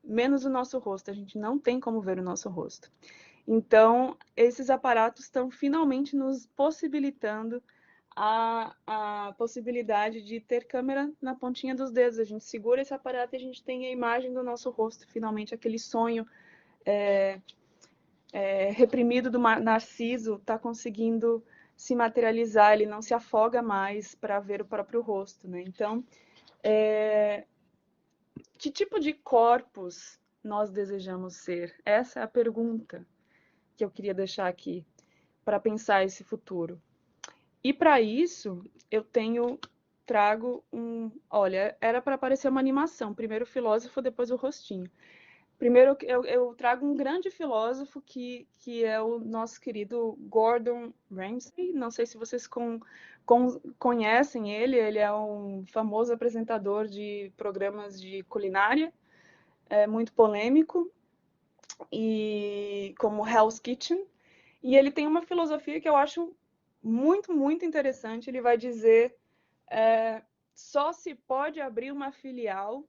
Speaker 2: Menos o nosso rosto. A gente não tem como ver o nosso rosto. Então, esses aparatos estão finalmente nos possibilitando a possibilidade de ter câmera na pontinha dos dedos. A gente segura esse aparato e a gente tem a imagem do nosso rosto, finalmente aquele sonho reprimido do Narciso está conseguindo se materializar, ele não se afoga mais para ver o próprio rosto, né? Então, que tipo de corpos nós desejamos ser? Essa é a pergunta que eu queria deixar aqui para pensar esse futuro. E para isso, eu trago olha, era para aparecer uma animação, primeiro o filósofo, depois o rostinho. Primeiro, eu trago um grande filósofo que é o nosso querido Gordon Ramsay. Não sei se vocês conhecem ele é um famoso apresentador de programas de culinária, muito polêmico, e como Hell's Kitchen. E ele tem uma filosofia que eu acho muito, muito interessante. Ele vai dizer só se pode abrir uma filial,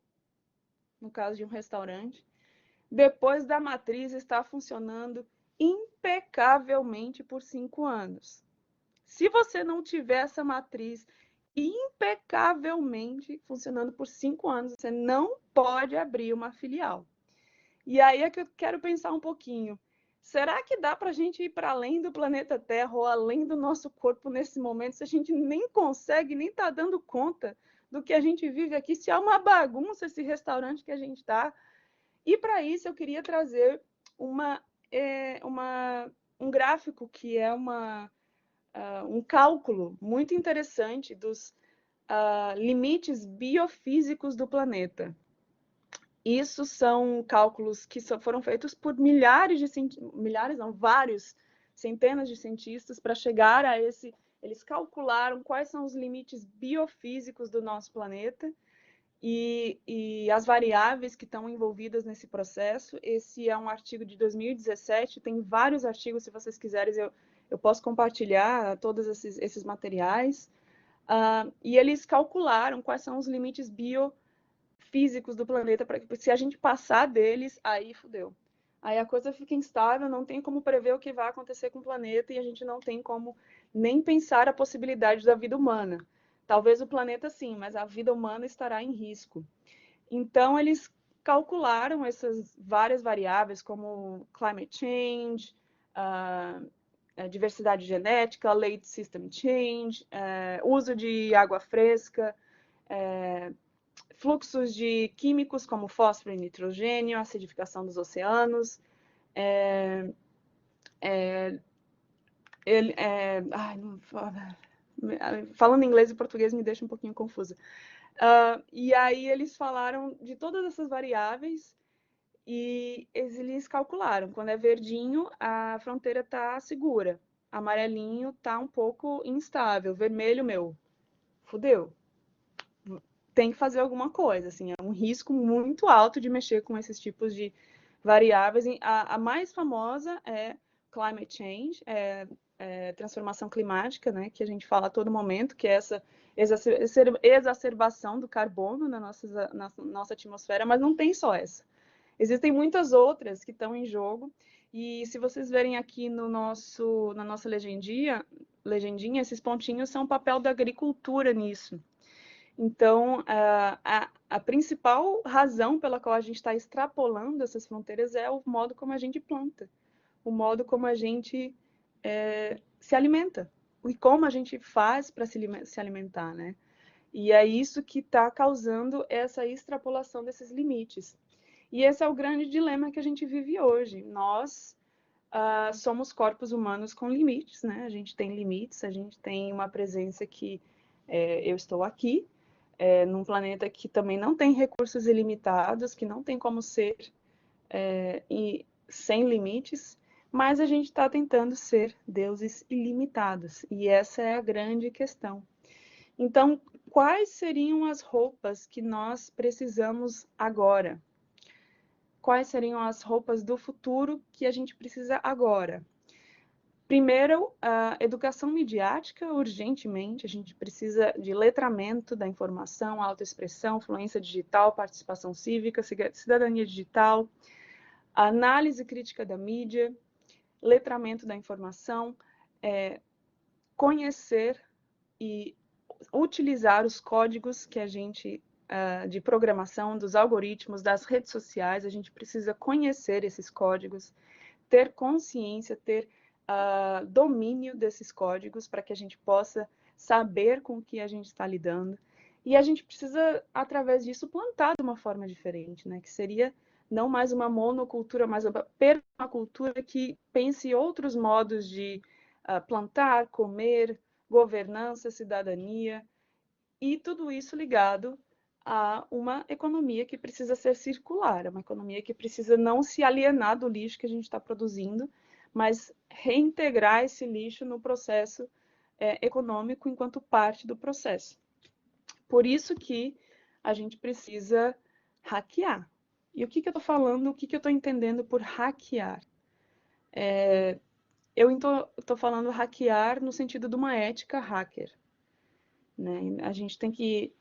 Speaker 2: no caso de um restaurante, depois da matriz estar funcionando impecavelmente por 5 anos. Se você não tiver essa matriz impecavelmente funcionando por 5 anos, você não pode abrir uma filial. E aí é que eu quero pensar um pouquinho. Será que dá para a gente ir para além do planeta Terra ou além do nosso corpo nesse momento, se a gente nem consegue, nem está dando conta do que a gente vive aqui, se é uma bagunça esse restaurante que a gente está? E para isso eu queria trazer uma um gráfico que é um cálculo muito interessante dos limites biofísicos do planeta. Isso são cálculos que foram feitos por vários, centenas de cientistas para chegar a esse. Eles calcularam quais são os limites biofísicos do nosso planeta e as variáveis que estão envolvidas nesse processo. Esse é um artigo de 2017, tem vários artigos, se vocês quiserem, eu posso compartilhar todos esses materiais. E eles calcularam quais são os limites biofísicos do planeta, para que se a gente passar deles, aí fudeu. Aí a coisa fica instável, não tem como prever o que vai acontecer com o planeta e a gente não tem como nem pensar a possibilidade da vida humana. Talvez o planeta sim, mas a vida humana estará em risco. Então, eles calcularam essas várias variáveis, como climate change, diversidade genética, late system change, uso de água fresca, fluxos de químicos como fósforo e nitrogênio, acidificação dos oceanos, falando inglês e português me deixa um pouquinho confusa. E aí eles falaram de todas essas variáveis e eles calcularam. Quando é verdinho, a fronteira está segura. Amarelinho está um pouco instável. Vermelho, fudeu. Tem que fazer alguma coisa. Assim, é um risco muito alto de mexer com esses tipos de variáveis. A mais famosa é climate change, transformação climática, né, que a gente fala a todo momento, que é essa exacerbação do carbono na nossa atmosfera, mas não tem só essa. Existem muitas outras que estão em jogo, e se vocês verem aqui na nossa legendinha, esses pontinhos são o papel da agricultura nisso. Então, a principal razão pela qual a gente está extrapolando essas fronteiras é o modo como a gente planta, o modo como a gente se alimenta, e como a gente faz para se alimentar, né? E é isso que está causando essa extrapolação desses limites. E esse é o grande dilema que a gente vive hoje. Nós somos corpos humanos com limites, né? A gente tem limites, a gente tem uma presença que eu estou aqui, num planeta que também não tem recursos ilimitados, que não tem como ser sem limites, mas a gente está tentando ser deuses ilimitados, e essa é a grande questão. Então, quais seriam as roupas que nós precisamos agora? Quais seriam as roupas do futuro que a gente precisa agora? Primeiro, a educação midiática, urgentemente, a gente precisa de letramento da informação, autoexpressão, fluência digital, participação cívica, cidadania digital, análise crítica da mídia, letramento da informação, conhecer e utilizar os códigos que a gente de programação, dos algoritmos, das redes sociais. A gente precisa conhecer esses códigos, ter consciência, ter domínio desses códigos para que a gente possa saber com o que a gente está lidando. E a gente precisa, através disso, plantar de uma forma diferente, né? Que seria não mais uma monocultura, mas uma permacultura que pense outros modos de plantar, comer, governança, cidadania, e tudo isso ligado a uma economia que precisa ser circular, uma economia que precisa não se alienar do lixo que a gente está produzindo, mas reintegrar esse lixo no processo econômico enquanto parte do processo. Por isso que a gente precisa hackear. E o que eu estou falando, o que eu estou entendendo por hackear? Eu estou falando hackear no sentido de uma ética hacker. Né? A gente tem que,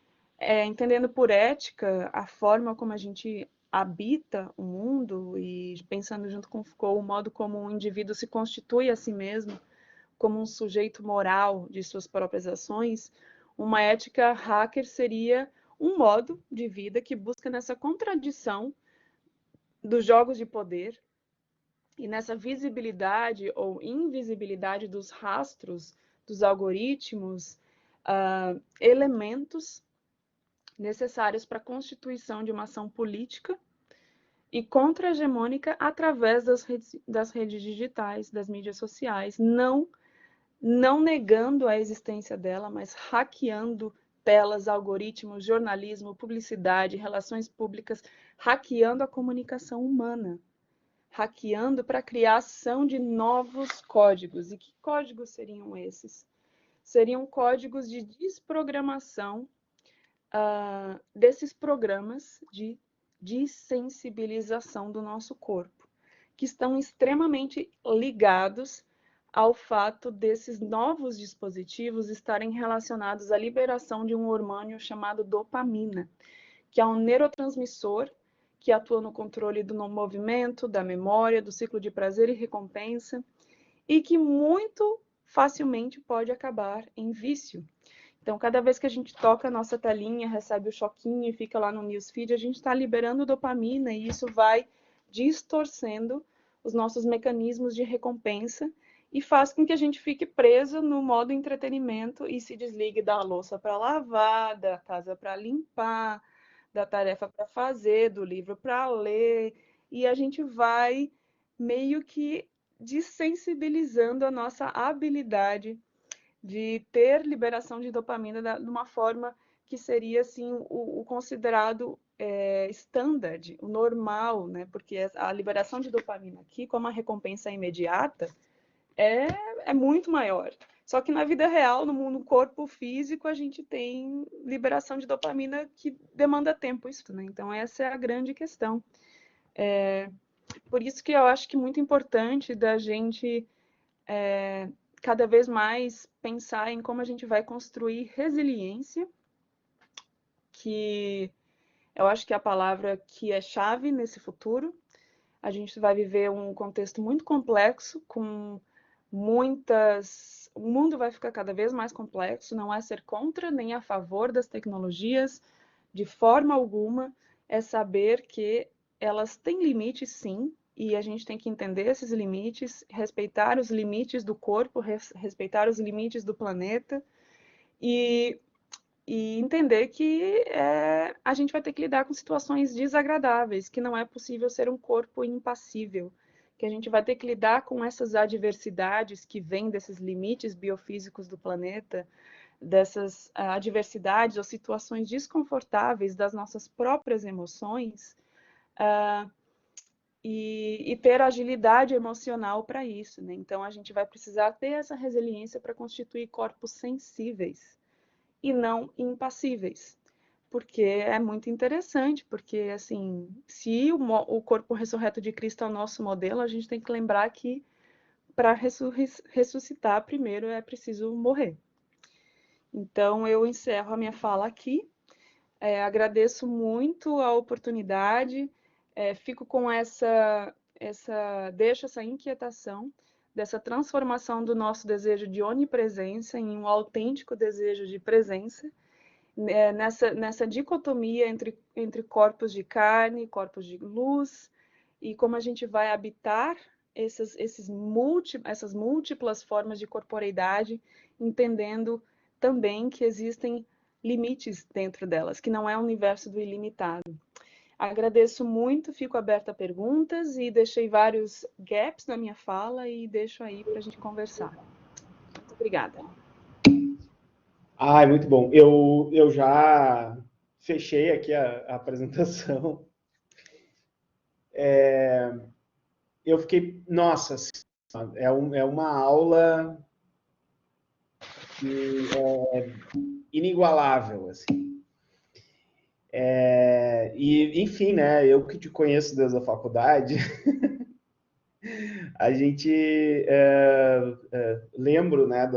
Speaker 2: entendendo por ética, a forma como a gente habita o mundo e pensando junto com Foucault, o modo como um indivíduo se constitui a si mesmo como um sujeito moral de suas próprias ações, uma ética hacker seria um modo de vida que busca nessa contradição dos jogos de poder e nessa visibilidade ou invisibilidade dos rastros, dos algoritmos, elementos necessários para a constituição de uma ação política e contra-hegemônica através das redes digitais, das mídias sociais, não negando a existência dela, mas hackeando telas, algoritmos, jornalismo, publicidade, relações públicas, hackeando a comunicação humana, hackeando para a criação de novos códigos. E que códigos seriam esses? Seriam códigos de desprogramação desses programas de dessensibilização do nosso corpo, que estão extremamente ligados ao fato desses novos dispositivos estarem relacionados à liberação de um hormônio chamado dopamina, que é um neurotransmissor que atua no controle do movimento, da memória, do ciclo de prazer e recompensa, e que muito facilmente pode acabar em vício. Então, cada vez que a gente toca a nossa telinha, recebe o choquinho e fica lá no newsfeed, a gente está liberando dopamina e isso vai distorcendo os nossos mecanismos de recompensa e faz com que a gente fique preso no modo entretenimento e se desligue da louça para lavar, da casa para limpar, da tarefa para fazer, do livro para ler, e a gente vai meio que desensibilizando a nossa habilidade de ter liberação de dopamina de uma forma que seria assim o considerado standard, o normal, né? Porque a liberação de dopamina aqui, como a recompensa é imediata, é muito maior. Só que na vida real, no corpo físico, a gente tem liberação de dopamina que demanda tempo, isso, né? Então essa é a grande questão. Por isso que eu acho que é muito importante da gente cada vez mais pensar em como a gente vai construir resiliência, que eu acho que é a palavra que é chave nesse futuro. A gente vai viver um contexto muito complexo, com muitas... O mundo vai ficar cada vez mais complexo, não é ser contra nem a favor das tecnologias, de forma alguma, é saber que elas têm limites, sim, e a gente tem que entender esses limites, respeitar os limites do corpo, respeitar os limites do planeta e entender que a gente vai ter que lidar com situações desagradáveis, que não é possível ser um corpo impassível, que a gente vai ter que lidar com essas adversidades que vêm desses limites biofísicos do planeta, dessas adversidades ou situações desconfortáveis das nossas próprias emoções, e ter agilidade emocional para isso, né? Então a gente vai precisar ter essa resiliência para constituir corpos sensíveis e não impassíveis, porque é muito interessante, porque assim, se o corpo ressurreto de Cristo é o nosso modelo, a gente tem que lembrar que para ressuscitar primeiro é preciso morrer. Então eu encerro a minha fala aqui. Agradeço muito a oportunidade, fico com deixo essa inquietação dessa transformação do nosso desejo de onipresença em um autêntico desejo de presença, nessa dicotomia entre corpos de carne, corpos de luz, e como a gente vai habitar essas múltiplas formas de corporeidade, entendendo também que existem limites dentro delas, que não é um universo do ilimitado. Agradeço muito, fico aberta a perguntas e deixei vários gaps na minha fala e deixo aí para a gente conversar. Muito obrigada.
Speaker 1: Muito bom. Eu já fechei aqui a apresentação. Eu fiquei, nossa, é uma aula que é inigualável, assim. E, enfim, né, eu que te conheço desde a faculdade, a gente lembro, né,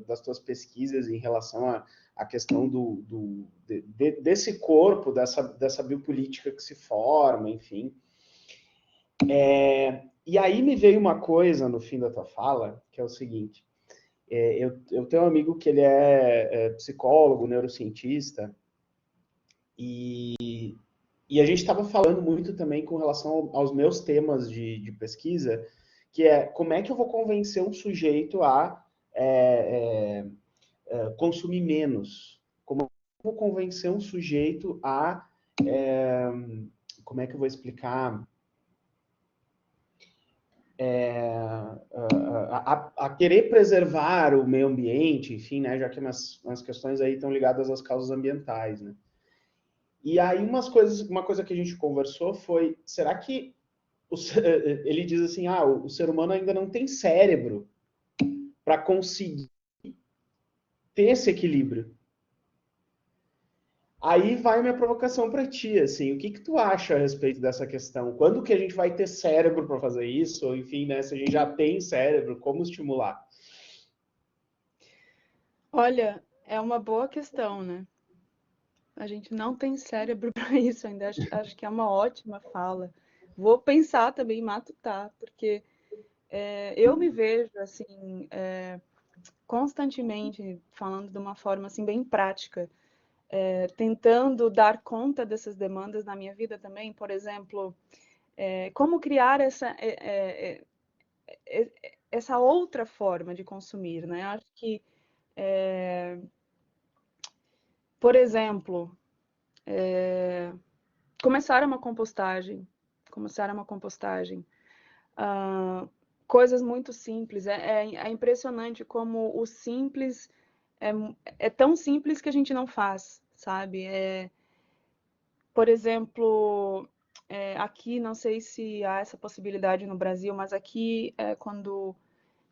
Speaker 1: das tuas pesquisas em relação à questão desse corpo, dessa biopolítica que se forma, enfim. E aí me veio uma coisa no fim da tua fala, que é o seguinte, eu tenho um amigo que ele é psicólogo, neurocientista, e a gente estava falando muito também com relação aos meus temas de pesquisa, que é como é que eu vou convencer um sujeito a consumir menos? Como eu vou convencer um sujeito a como é que eu vou explicar? A querer preservar o meio ambiente, enfim, né, já que umas questões aí estão ligadas às causas ambientais, né? E aí uma coisa que a gente conversou foi, será que ele diz assim, o ser humano ainda não tem cérebro para conseguir ter esse equilíbrio. Aí vai minha provocação para ti, assim, o que que tu acha a respeito dessa questão? Quando que a gente vai ter cérebro para fazer isso? Ou, enfim, né, se a gente já tem cérebro, como estimular?
Speaker 2: Olha, é uma boa questão, né? A gente não tem cérebro para isso ainda. Acho que é uma ótima fala. Vou pensar também, matutar, porque eu me vejo assim constantemente falando de uma forma assim bem prática, tentando dar conta dessas demandas na minha vida também. Por exemplo, como criar essa outra forma de consumir, né? Acho que, por exemplo, começar uma compostagem, uh, coisas muito simples. É impressionante como o simples é, é tão simples que a gente não faz, sabe? Por exemplo, aqui, não sei se há essa possibilidade no Brasil, mas aqui, quando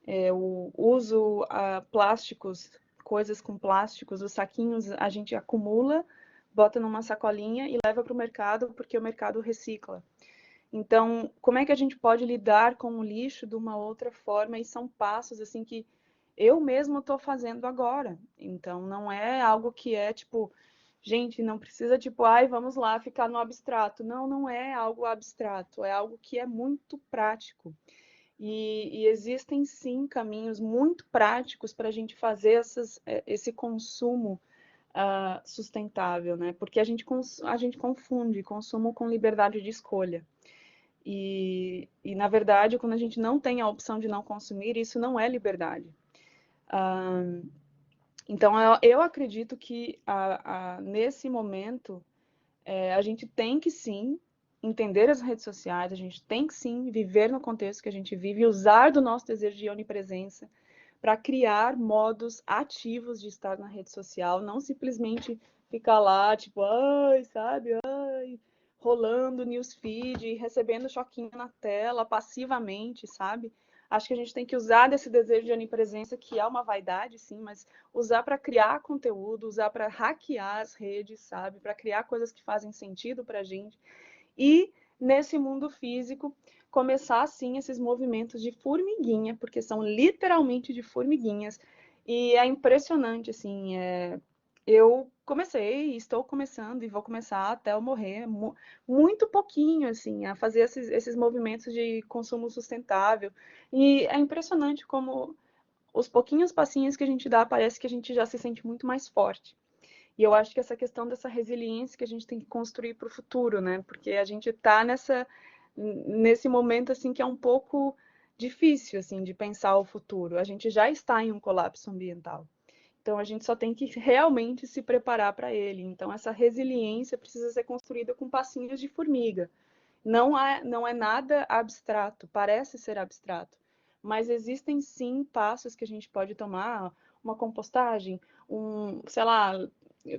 Speaker 2: eu uso plásticos, coisas com plásticos, os saquinhos a gente acumula, bota numa sacolinha e leva para o mercado, porque o mercado recicla. Então, como é que a gente pode lidar com o lixo de uma outra forma? E são passos assim que eu mesmo estou fazendo agora. Então, não é algo que é tipo, gente, não precisa tipo, ai, vamos lá ficar no abstrato. Não, não é algo abstrato, é algo que é muito prático. E existem sim caminhos muito práticos para a gente fazer esse consumo sustentável, né? Porque a gente confunde consumo com liberdade de escolha. Na verdade, quando a gente não tem a opção de não consumir, isso não é liberdade. Então, eu acredito que nesse momento a gente tem que sim entender as redes sociais, a gente tem que sim viver no contexto que a gente vive e usar do nosso desejo de onipresença para criar modos ativos de estar na rede social, não simplesmente ficar lá, tipo, ai, sabe, ai, rolando newsfeed, recebendo choquinho na tela, passivamente, sabe? Acho que a gente tem que usar desse desejo de onipresença, que é uma vaidade, sim, mas usar para criar conteúdo, usar para hackear as redes, sabe? Para criar coisas que fazem sentido para a gente. E nesse mundo físico, começar sim esses movimentos de formiguinha, porque são literalmente de formiguinhas. E é impressionante, assim, eu comecei, estou começando e vou começar até eu morrer, muito pouquinho, assim, a fazer esses movimentos de consumo sustentável. E é impressionante como os pouquinhos passinhos que a gente dá, parece que a gente já se sente muito mais forte. E eu acho que essa questão dessa resiliência que a gente tem que construir para o futuro, né? Porque a gente está nesse momento assim que é um pouco difícil assim de pensar o futuro. A gente já está em um colapso ambiental. Então a gente só tem que realmente se preparar para ele. Então essa resiliência precisa ser construída com passinhos de formiga. Não é nada abstrato, parece ser abstrato, mas existem sim passos que a gente pode tomar, uma compostagem, sei lá,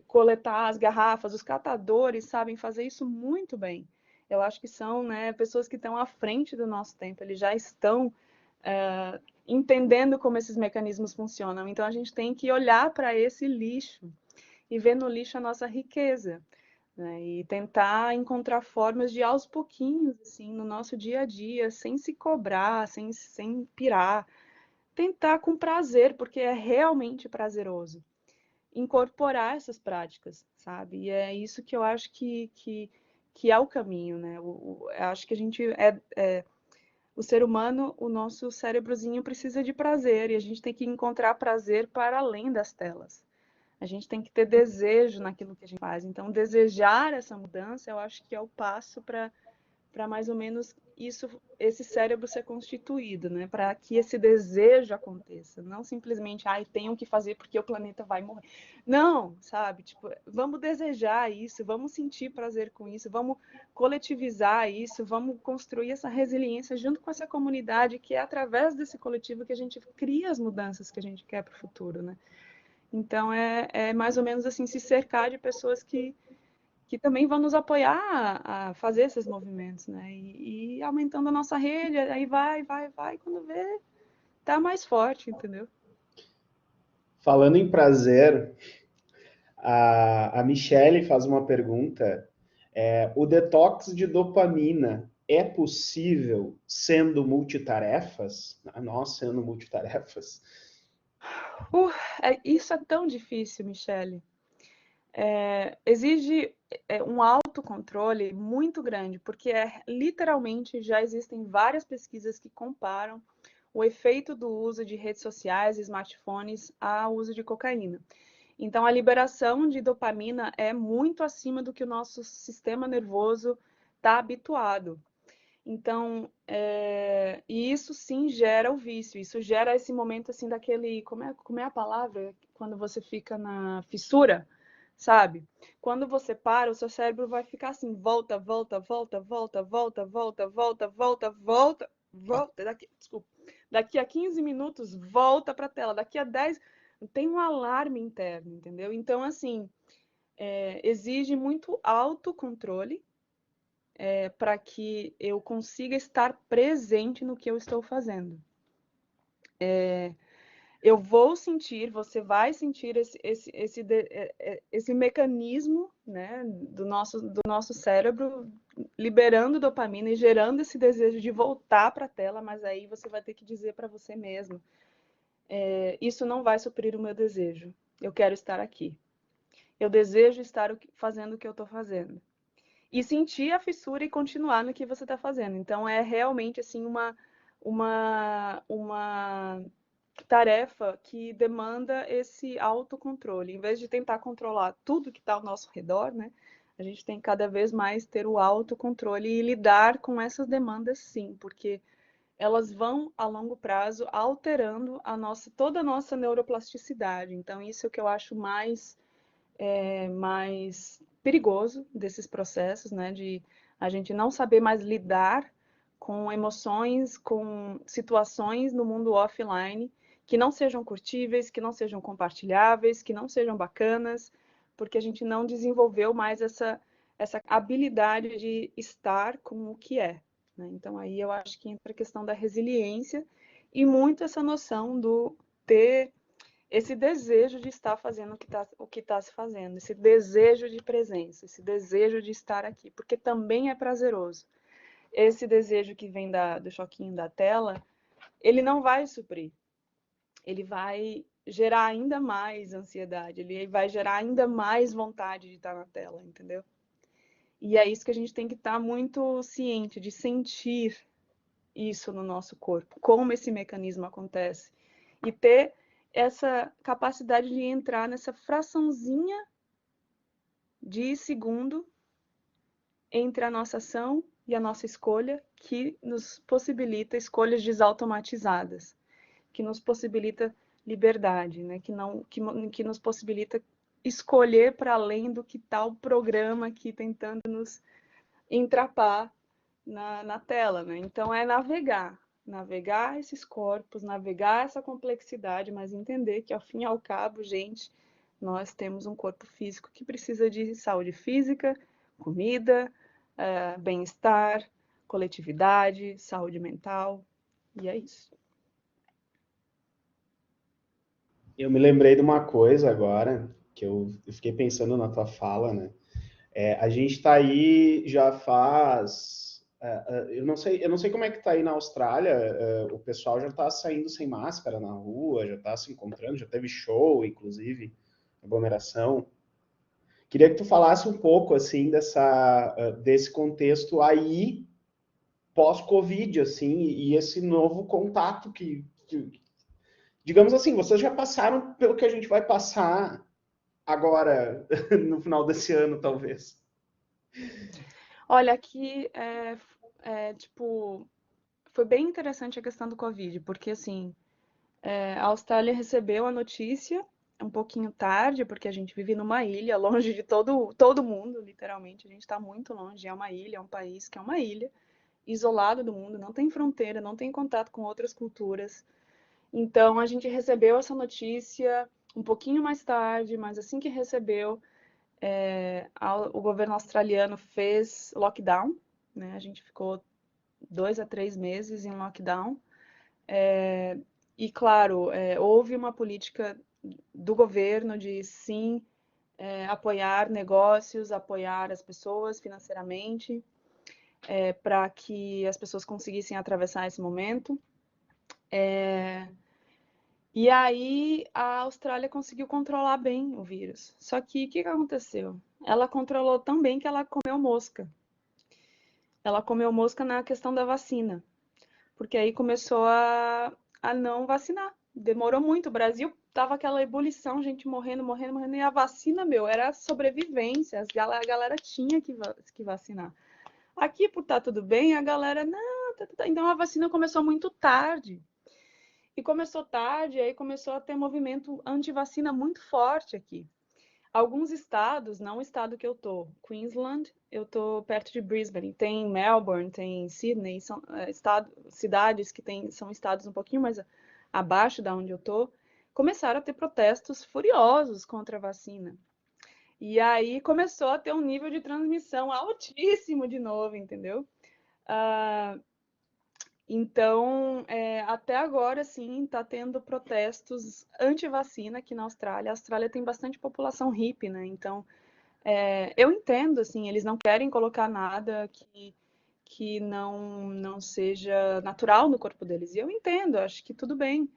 Speaker 2: coletar as garrafas, os catadores sabem fazer isso muito bem. Eu acho que são, né, pessoas que estão à frente do nosso tempo, eles já estão entendendo como esses mecanismos funcionam. Então a gente tem que olhar para esse lixo e ver no lixo a nossa riqueza, né? E tentar encontrar formas de aos pouquinhos, assim, no nosso dia a dia, sem se cobrar, sem pirar, tentar com prazer, porque é realmente prazeroso incorporar essas práticas, sabe? E é isso que eu acho que é o caminho, né? Eu acho que a gente o ser humano, o nosso cérebrozinho precisa de prazer e a gente tem que encontrar prazer para além das telas. A gente tem que ter desejo naquilo que a gente faz. Então, desejar essa mudança, eu acho que é o passo para mais ou menos esse cérebro ser constituído, né? Para que esse desejo aconteça, não simplesmente, tenho que fazer porque o planeta vai morrer. Não, sabe? Tipo, vamos desejar isso, vamos sentir prazer com isso, vamos coletivizar isso, vamos construir essa resiliência junto com essa comunidade, que é através desse coletivo que a gente cria as mudanças que a gente quer para o futuro, né? Então, é mais ou menos assim, se cercar de pessoas que também vão nos apoiar a fazer esses movimentos, né? E aumentando a nossa rede, aí vai, quando vê, tá mais forte, entendeu?
Speaker 1: Falando em prazer, a Michele faz uma pergunta. O detox de dopamina é possível sendo multitarefas? Nós sendo multitarefas?
Speaker 2: Isso é tão difícil, Michele. Exige um autocontrole muito grande, porque literalmente já existem várias pesquisas que comparam o efeito do uso de redes sociais e smartphones ao uso de cocaína. Então, a liberação de dopamina é muito acima do que o nosso sistema nervoso está habituado. Então, e isso sim gera o vício, isso gera esse momento assim daquele, como é a palavra? Quando você fica na fissura, sabe? Quando você para, o seu cérebro vai ficar assim, volta, volta, volta, volta, volta, volta, volta, volta, volta, volta, daqui a 15 minutos volta para a tela, daqui a 10 tem um alarme interno, entendeu? Então, assim, exige muito autocontrole para que eu consiga estar presente no que eu estou fazendo. Eu vou sentir, você vai sentir esse mecanismo, né, do nosso cérebro liberando dopamina e gerando esse desejo de voltar para a tela, mas aí você vai ter que dizer para você mesmo, isso não vai suprir o meu desejo, eu quero estar aqui. Eu desejo estar fazendo o que eu estou fazendo. E sentir a fissura e continuar no que você está fazendo. Então, é realmente assim uma tarefa que demanda esse autocontrole. Em vez de tentar controlar tudo que está ao nosso redor, né? A gente tem que cada vez mais ter o autocontrole e lidar com essas demandas, sim, porque elas vão, a longo prazo, alterando toda a nossa neuroplasticidade. Então, isso é o que eu acho mais perigoso desses processos, né? De a gente não saber mais lidar com emoções, com situações no mundo offline que não sejam curtíveis, que não sejam compartilháveis, que não sejam bacanas, porque a gente não desenvolveu mais essa habilidade de estar com o que é. Né? Então aí eu acho que entra a questão da resiliência e muito essa noção do ter esse desejo de estar fazendo o que está se fazendo, esse desejo de presença, esse desejo de estar aqui, porque também é prazeroso. Esse desejo que vem do choquinho da tela, ele não vai suprir, ele vai gerar ainda mais ansiedade, ele vai gerar ainda mais vontade de estar na tela, entendeu? E é isso que a gente tem que estar muito ciente, de sentir isso no nosso corpo, como esse mecanismo acontece, e ter essa capacidade de entrar nessa fraçãozinha de segundo entre a nossa ação e a nossa escolha, que nos possibilita escolhas desautomatizadas, que nos possibilita liberdade, né? que nos possibilita escolher para além do que está o programa aqui tentando nos entrapar na tela. Né? Então, é navegar esses corpos, navegar essa complexidade, mas entender que, ao fim e ao cabo, gente, nós temos um corpo físico que precisa de saúde física, comida, bem-estar, coletividade, saúde mental, e é isso.
Speaker 1: Eu me lembrei de uma coisa agora, que eu fiquei pensando na tua fala, né? A gente está aí já faz. Eu não sei como é que está aí na Austrália. O pessoal já está saindo sem máscara na rua, já está se encontrando, já teve show, inclusive, aglomeração. Queria que tu falasse um pouco assim desse contexto aí pós-Covid, assim, e esse novo contato digamos assim, vocês já passaram pelo que a gente vai passar agora, no final desse ano, talvez.
Speaker 2: Olha, aqui tipo, foi bem interessante a questão do Covid, porque assim, a Austrália recebeu a notícia um pouquinho tarde, porque a gente vive numa ilha, longe de todo mundo, literalmente. A gente está muito longe, é uma ilha, é um país que é uma ilha, isolado do mundo, não tem fronteira, não tem contato com outras culturas. Então a gente recebeu essa notícia um pouquinho mais tarde, mas assim que recebeu, o governo australiano fez lockdown, né? A gente ficou 2 a 3 meses em lockdown. E, claro, houve uma política do governo de sim apoiar negócios, apoiar as pessoas financeiramente, para que as pessoas conseguissem atravessar esse momento. E aí a Austrália conseguiu controlar bem o vírus. Só que o que aconteceu? Ela controlou tão bem que ela comeu mosca. Ela comeu mosca na questão da vacina, porque aí começou a não vacinar. Demorou muito. O Brasil tava aquela ebulição, gente morrendo, morrendo, morrendo. E a vacina, meu, era sobrevivência. A galera tinha que vacinar. Aqui, por estar tudo bem, a galera, não, tá. Então a vacina começou muito tarde. E começou tarde, aí começou a ter movimento anti-vacina muito forte aqui. Alguns estados, não o estado que eu tô, Queensland, eu tô perto de Brisbane, tem Melbourne, tem Sydney, são cidades que são estados um pouquinho mais abaixo da onde eu tô, começaram a ter protestos furiosos contra a vacina. E aí começou a ter um nível de transmissão altíssimo de novo, entendeu? Então, até agora, sim, está tendo protestos anti-vacina aqui na Austrália. A Austrália tem bastante população hippie, né? Então, eu entendo, assim, eles não querem colocar nada que não seja natural no corpo deles. E eu entendo, acho que tudo bem.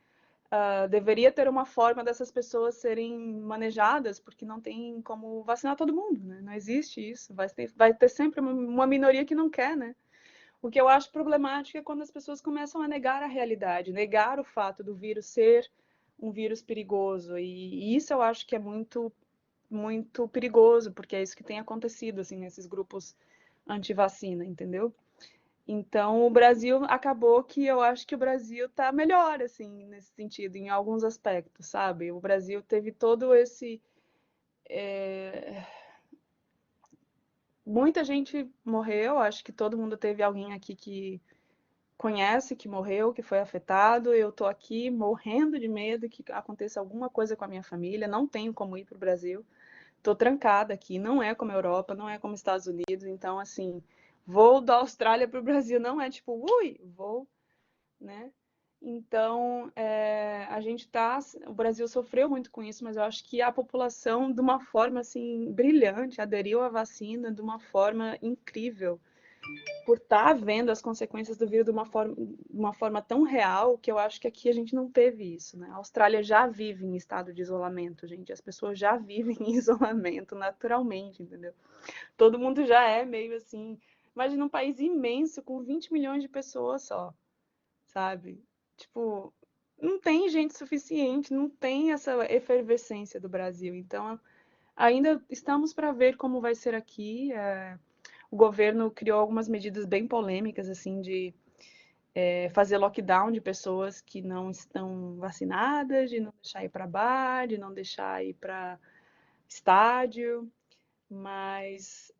Speaker 2: Deveria ter uma forma dessas pessoas serem manejadas, porque não tem como vacinar todo mundo, né? Não existe isso. Vai ter sempre uma minoria que não quer, né? O que eu acho problemático é quando as pessoas começam a negar a realidade, negar o fato do vírus ser um vírus perigoso. E isso eu acho que é muito, muito perigoso, porque é isso que tem acontecido assim nesses grupos anti-vacina, entendeu? Então, o Brasil acabou que eu acho que o Brasil está melhor, assim, nesse sentido, em alguns aspectos, sabe? O Brasil teve todo esse. Muita gente morreu, acho que todo mundo teve alguém aqui que conhece, que morreu, que foi afetado. Eu tô aqui morrendo de medo que aconteça alguma coisa com a minha família. Não tenho como ir para o Brasil. Tô trancada aqui. Não é como a Europa, não é como Estados Unidos. Então, assim, voo da Austrália para o Brasil não é tipo, ui, vou, né? Então, a gente tá. O Brasil sofreu muito com isso, mas eu acho que a população, de uma forma assim brilhante, aderiu à vacina de uma forma incrível por estar vendo as consequências do vírus de uma forma tão real que eu acho que aqui a gente não teve isso, né? A Austrália já vive em estado de isolamento, gente. As pessoas já vivem em isolamento naturalmente, entendeu? Todo mundo já é meio assim. Imagina um país imenso com 20 milhões de pessoas só, sabe? Tipo, não tem gente suficiente, não tem essa efervescência do Brasil. Então, ainda estamos para ver como vai ser aqui. O governo criou algumas medidas bem polêmicas, assim, de fazer lockdown de pessoas que não estão vacinadas, de não deixar ir para bar, de não deixar ir para estádio, mas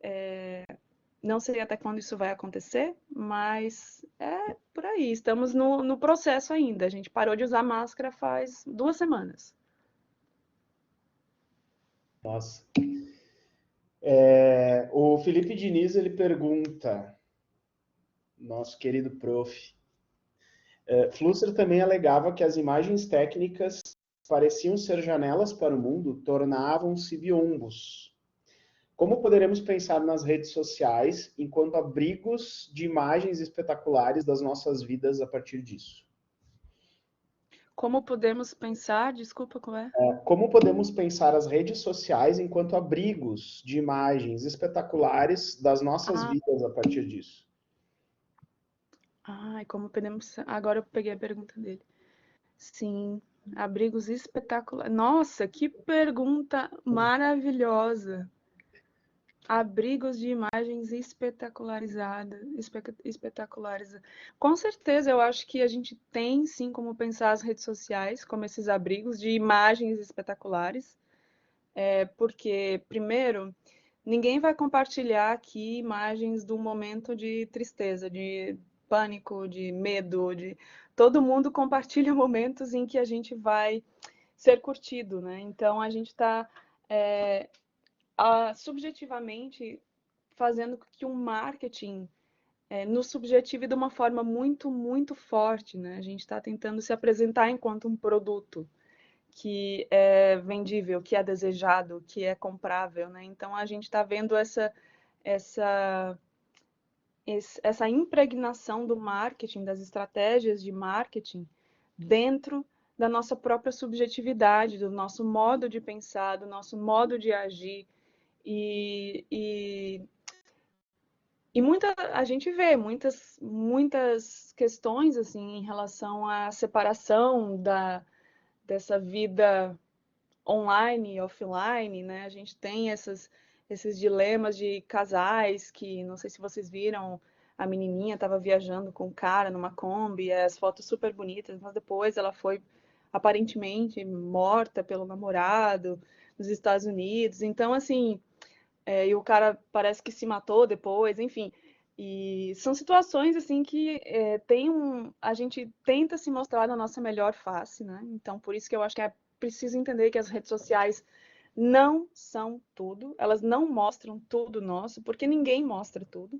Speaker 2: não sei até quando isso vai acontecer, mas é por aí. Estamos no processo ainda. A gente parou de usar máscara faz 2 semanas.
Speaker 1: Nossa. O Felipe Diniz, ele pergunta, nosso querido prof. Flusser também alegava que as imagens técnicas pareciam ser janelas para o mundo, tornavam-se biombos. Como poderemos pensar nas redes sociais enquanto abrigos de imagens espetaculares das nossas vidas a partir disso?
Speaker 2: Como podemos pensar? Desculpa, qual é?
Speaker 1: Como podemos pensar as redes sociais enquanto abrigos de imagens espetaculares das nossas
Speaker 2: Ah,
Speaker 1: vidas a partir disso?
Speaker 2: ai, como podemos. Agora eu peguei a pergunta dele. Sim, abrigos espetaculares. Nossa, que pergunta maravilhosa. Abrigos de imagens espetacularizadas, espetaculares. Com certeza, eu acho que a gente tem sim como pensar as redes sociais como esses abrigos de imagens espetaculares, porque, primeiro, ninguém vai compartilhar aqui imagens de um momento de tristeza, de pânico, de medo, de todo mundo compartilha momentos em que a gente vai ser curtido, né? Então a gente está subjetivamente fazendo que um marketing nos subjetive de uma forma muito, muito forte, né? A gente está tentando se apresentar enquanto um produto que é vendível, que é desejado, que é comprável, né? Então a gente está vendo essa, essa impregnação do marketing, das estratégias de marketing dentro da nossa própria subjetividade, do nosso modo de pensar, do nosso modo de agir e, e e a gente vê muitas questões assim em relação à separação dessa vida online e offline, né? A gente tem esses dilemas de casais que, não sei se vocês viram, a menininha estava viajando com o cara numa Kombi, as fotos super bonitas, mas depois ela foi aparentemente morta pelo namorado nos Estados Unidos. Então, assim, e o cara parece que se matou depois, enfim. E são situações assim que a gente tenta se mostrar na nossa melhor face, né? Então, por isso que eu acho que é preciso entender que as redes sociais não são tudo, elas não mostram tudo nosso, porque ninguém mostra tudo.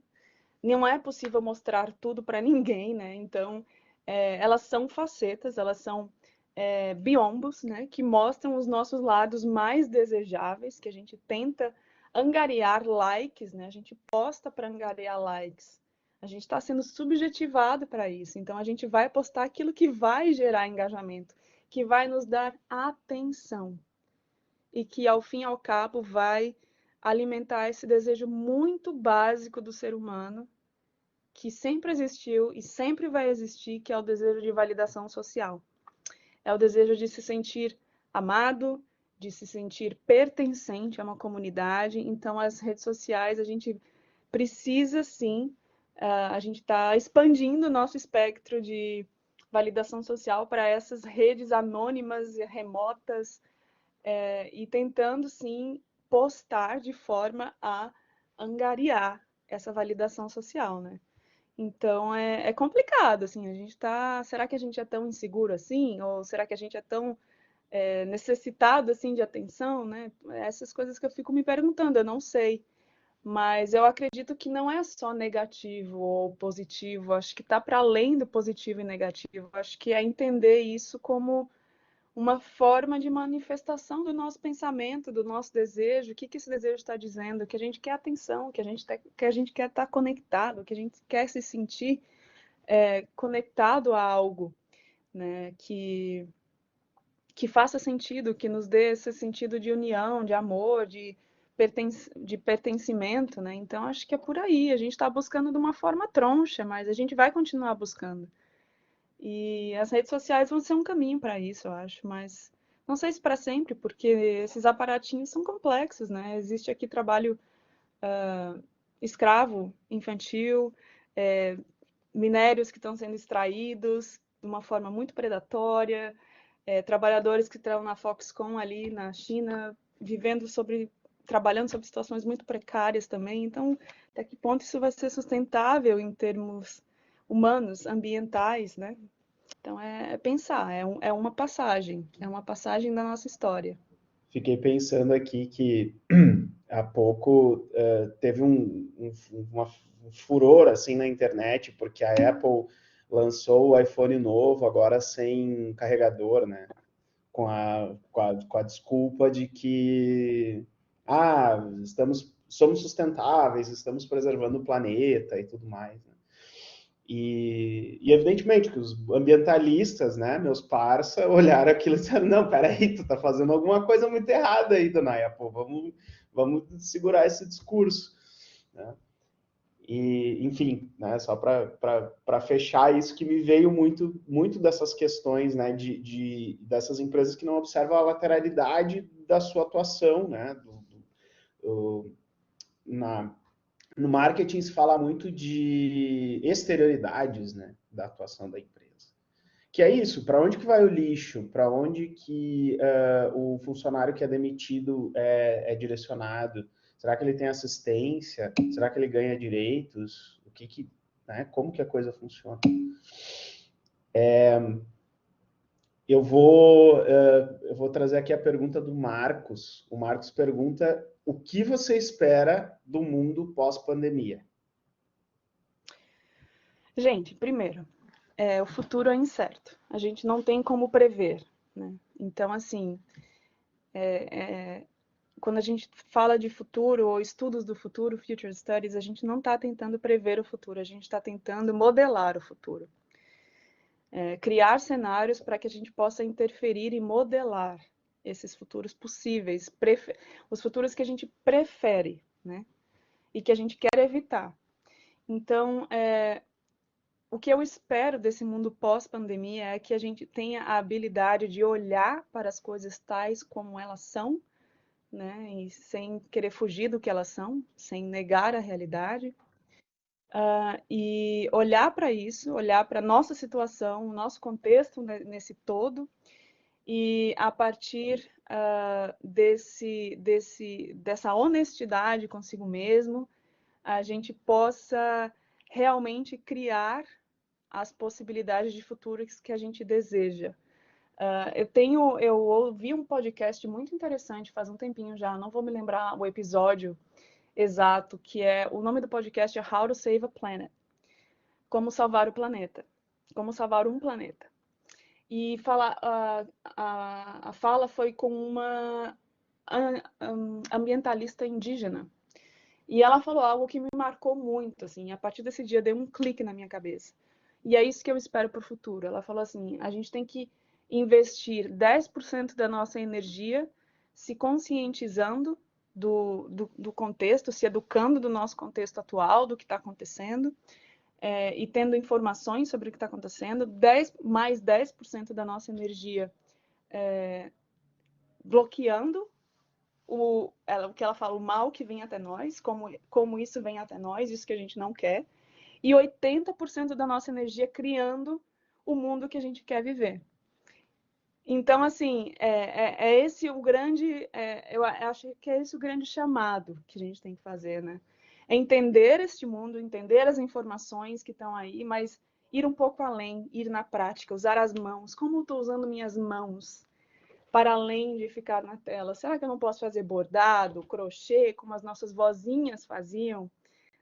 Speaker 2: Não é possível mostrar tudo para ninguém, né? Então, elas são facetas, elas são biombos, né? Que mostram os nossos lados mais desejáveis, que a gente tenta angariar likes, né? A gente posta para angariar likes. A gente está sendo subjetivado para isso. Então, a gente vai postar aquilo que vai gerar engajamento, que vai nos dar atenção e que, ao fim e ao cabo, vai alimentar esse desejo muito básico do ser humano, que sempre existiu e sempre vai existir, que é o desejo de validação social. É o desejo de se sentir amado, de se sentir pertencente a uma comunidade. Então, as redes sociais, a gente precisa sim, a gente está expandindo o nosso espectro de validação social para essas redes anônimas e remotas, e tentando sim postar de forma a angariar essa validação social, né? Então é complicado, assim, a gente tá. Será que a gente é tão inseguro assim? Ou será que a gente é tão necessitado assim de atenção, né? Essas coisas que eu fico me perguntando, eu não sei. Mas eu acredito que não é só negativo ou positivo, acho que está para além do positivo e negativo. Acho que é entender isso como uma forma de manifestação do nosso pensamento, do nosso desejo, o que esse desejo está dizendo, que a gente quer atenção, que a gente quer estar conectado, que a gente quer se sentir conectado a algo, né, que faça sentido, que nos dê esse sentido de união, de amor, de pertencimento, né? Então acho que é por aí. A gente está buscando de uma forma troncha, mas a gente vai continuar buscando. E as redes sociais vão ser um caminho para isso, eu acho, mas não sei se para sempre, porque esses aparatinhos são complexos, né? Existe aqui trabalho escravo, infantil, é, minérios que estão sendo extraídos de uma forma muito predatória, trabalhadores que estão na Foxconn ali na China, trabalhando sobre situações muito precárias também. Então, até que ponto isso vai ser sustentável em termos humanos, ambientais, né? Então é pensar, é uma passagem da nossa história.
Speaker 1: Fiquei pensando aqui que há pouco teve um furor assim na internet, porque a Apple lançou o iPhone novo agora sem carregador, né? Com a desculpa de que somos sustentáveis, estamos preservando o planeta e tudo mais, né? E evidentemente que os ambientalistas, né, meus parça, olharam aquilo e disseram, não, peraí, tu tá fazendo alguma coisa muito errada aí, dona Apple, vamos segurar esse discurso, né? E, enfim, né, só para fechar isso que me veio muito dessas questões, né, dessas empresas que não observam a lateralidade da sua atuação, né, no marketing se fala muito de exterioridades, né, da atuação da empresa. Que é isso, para onde que vai o lixo? Para onde que o funcionário que é demitido é direcionado? Será que ele tem assistência? Será que ele ganha direitos? Né, como que a coisa funciona? Eu vou trazer aqui a pergunta do Marcos. O Marcos pergunta: o que você espera do mundo pós-pandemia?
Speaker 2: Gente, primeiro, o futuro é incerto. A gente não tem como prever, né? Então, assim, quando a gente fala de futuro ou estudos do futuro, future studies, a gente não está tentando prever o futuro, a gente está tentando modelar o futuro. Criar cenários para que a gente possa interferir e modelar esses futuros possíveis, os futuros que a gente prefere, né? E que a gente quer evitar. Então, o que eu espero desse mundo pós-pandemia é que a gente tenha a habilidade de olhar para as coisas tais como elas são, né? E sem querer fugir do que elas são, sem negar a realidade. E olhar para isso, olhar para a nossa situação, o nosso contexto nesse todo, e a partir dessa honestidade consigo mesmo, a gente possa realmente criar as possibilidades de futuros que a gente deseja. Eu ouvi um podcast muito interessante faz um tempinho já, não vou me lembrar o episódio exato, que o nome do podcast é How to Save a Planet. Como salvar o planeta. Como salvar um planeta. E a fala foi com uma ambientalista indígena. E ela falou algo que me marcou muito, assim, a partir desse dia deu um clique na minha cabeça. E é isso que eu espero para o futuro. Ela falou assim, a gente tem que investir 10% da nossa energia se conscientizando do contexto, se educando do nosso contexto atual, do que está acontecendo, e tendo informações sobre o que está acontecendo, mais 10% da nossa energia bloqueando o que ela fala, o mal que vem até nós, como isso vem até nós, isso que a gente não quer, e 80% da nossa energia criando o mundo que a gente quer viver. Então, assim, esse o grande, eu acho que é esse o grande chamado que a gente tem que fazer, né? É entender este mundo, entender as informações que estão aí, mas ir um pouco além, ir na prática, usar as mãos. Como eu estou usando minhas mãos para além de ficar na tela? Será que eu não posso fazer bordado, crochê, como as nossas vozinhas faziam?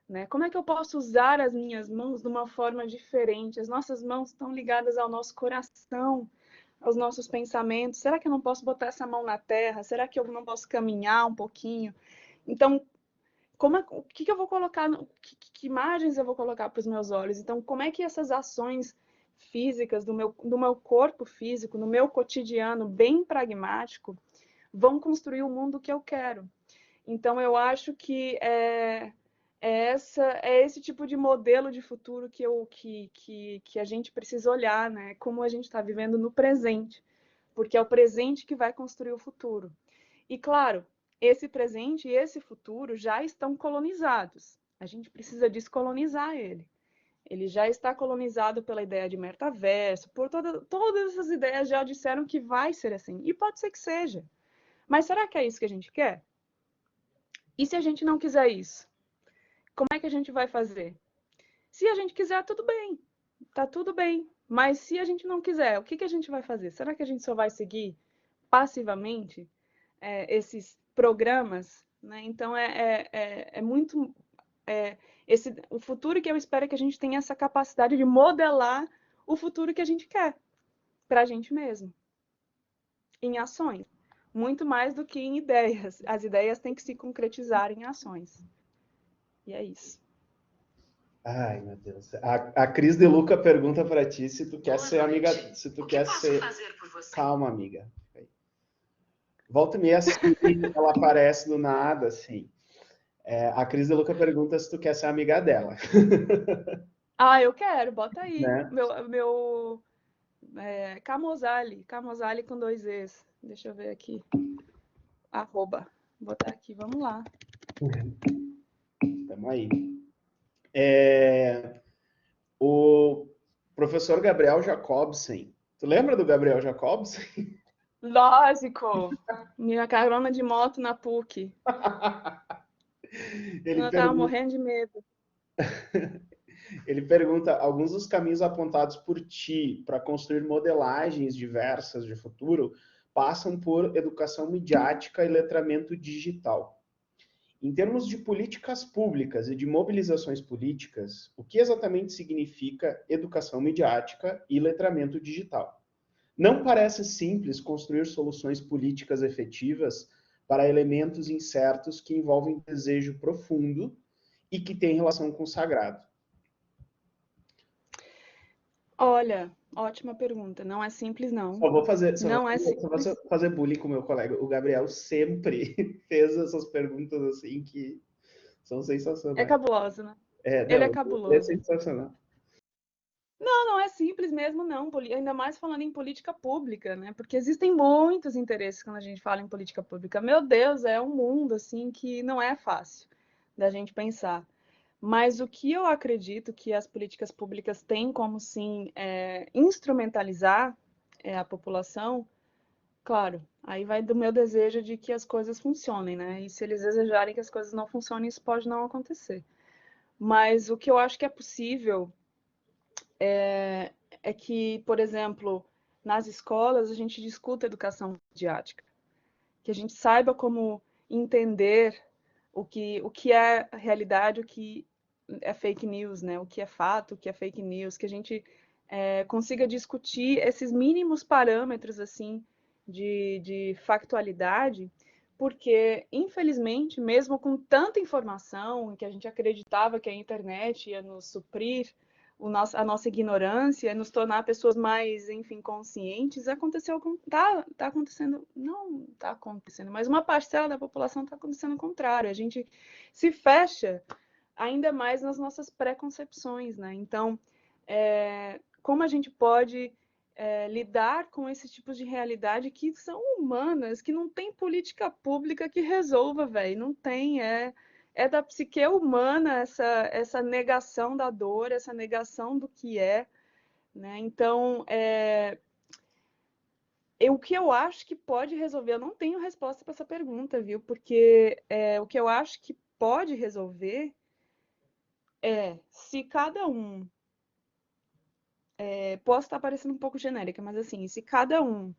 Speaker 2: Né? Como é que eu posso usar as minhas mãos de uma forma diferente? As nossas mãos estão ligadas ao nosso coração, aos nossos pensamentos. Será que eu não posso botar essa mão na terra? Será que eu não posso caminhar um pouquinho? Então, o que eu vou colocar, que imagens eu vou colocar para os meus olhos? Então, como é que essas ações físicas do meu corpo físico, no meu cotidiano bem pragmático, vão construir o mundo que eu quero? Então, eu acho que é esse tipo de modelo de futuro que a gente precisa olhar, né? Como a gente está vivendo no presente, porque é o presente que vai construir o futuro. E, claro, esse presente e esse futuro já estão colonizados. A gente precisa descolonizar ele. Ele já está colonizado pela ideia de metaverso, por todas essas ideias já disseram que vai ser assim. E pode ser que seja. Mas será que é isso que a gente quer? E se a gente não quiser isso? Como é que a gente vai fazer? Se a gente quiser, tudo bem. Tá tudo bem. Mas se a gente não quiser, o que a gente vai fazer? Será que a gente só vai seguir passivamente esses programas? Né? Então, muito... o futuro que eu espero é que a gente tenha essa capacidade de modelar o futuro que a gente quer para a gente mesmo, em ações. Muito mais do que em ideias. As ideias têm que se concretizar em ações. E é isso.
Speaker 1: Ai, meu Deus. A Cris De Luca pergunta para ti se tu quer ser amiga. Se tu quer ser.
Speaker 3: Fazer por você?
Speaker 1: Calma, amiga. Volta e meia, assim, ela aparece do nada, assim. A Cris De Luca pergunta se tu quer ser amiga dela.
Speaker 2: Eu quero, bota aí.
Speaker 1: Né?
Speaker 2: Meu Camosali com 2 Es. Deixa eu ver aqui. @ Vou botar aqui, vamos lá.
Speaker 1: Tamo aí. O professor Gabriel Jacobsen. Tu lembra do Gabriel Jacobsen?
Speaker 2: Lógico! Minha carona de moto na PUC.
Speaker 1: Ele
Speaker 2: Eu tava
Speaker 1: pergunta,
Speaker 2: morrendo de medo.
Speaker 1: ele pergunta alguns dos caminhos apontados por ti para construir modelagens diversas de futuro passam por educação midiática e letramento digital. Em termos de políticas públicas e de mobilizações políticas, o que exatamente significa educação midiática e letramento digital? Não parece simples construir soluções políticas efetivas para elementos incertos que envolvem desejo profundo e que têm relação com o sagrado.
Speaker 2: Olha, ótima pergunta. Não é simples, não.
Speaker 1: Só vou fazer,
Speaker 2: Não é simples.
Speaker 1: fazer bullying com o meu colega. O Gabriel sempre fez essas perguntas assim que são
Speaker 2: É
Speaker 1: sensacionais.
Speaker 2: cabuloso, né? Ele é
Speaker 1: Não, é
Speaker 2: cabuloso.
Speaker 1: sensacional.
Speaker 2: Não, não é simples mesmo, não. Ainda mais falando em política pública, né? Porque existem muitos interesses quando a gente fala em política pública. Meu Deus, é um mundo assim que não é fácil da gente pensar. Mas o que eu acredito que as políticas públicas têm como sim instrumentalizar a população, claro, aí vai do meu desejo de que as coisas funcionem, né? E se eles desejarem que as coisas não funcionem, isso pode não acontecer. Mas o que eu acho que é possível é que, por exemplo, nas escolas a gente discuta educação midiática, que a gente saiba como entender o que é realidade, o que é fake news, né? O que é fato, o que é fake news, que a gente consiga discutir esses mínimos parâmetros assim de factualidade, porque infelizmente, mesmo com tanta informação que a gente acreditava que a internet ia nos suprir a nossa ignorância, nos tornar pessoas mais, enfim, conscientes, tá acontecendo, não tá acontecendo, mas uma parcela da população está acontecendo o contrário. A gente se fecha ainda mais nas nossas preconcepções, né? Então, como a gente pode lidar com esses tipos de realidade que são humanas, que não tem política pública que resolva, velho, não tem, é da psique humana essa negação da dor, essa negação do que é, né? Então, o que eu acho que pode resolver, eu não tenho resposta para essa pergunta, viu? Porque o que eu acho que pode resolver se cada um, posso estar parecendo um pouco genérica, mas assim, se cada um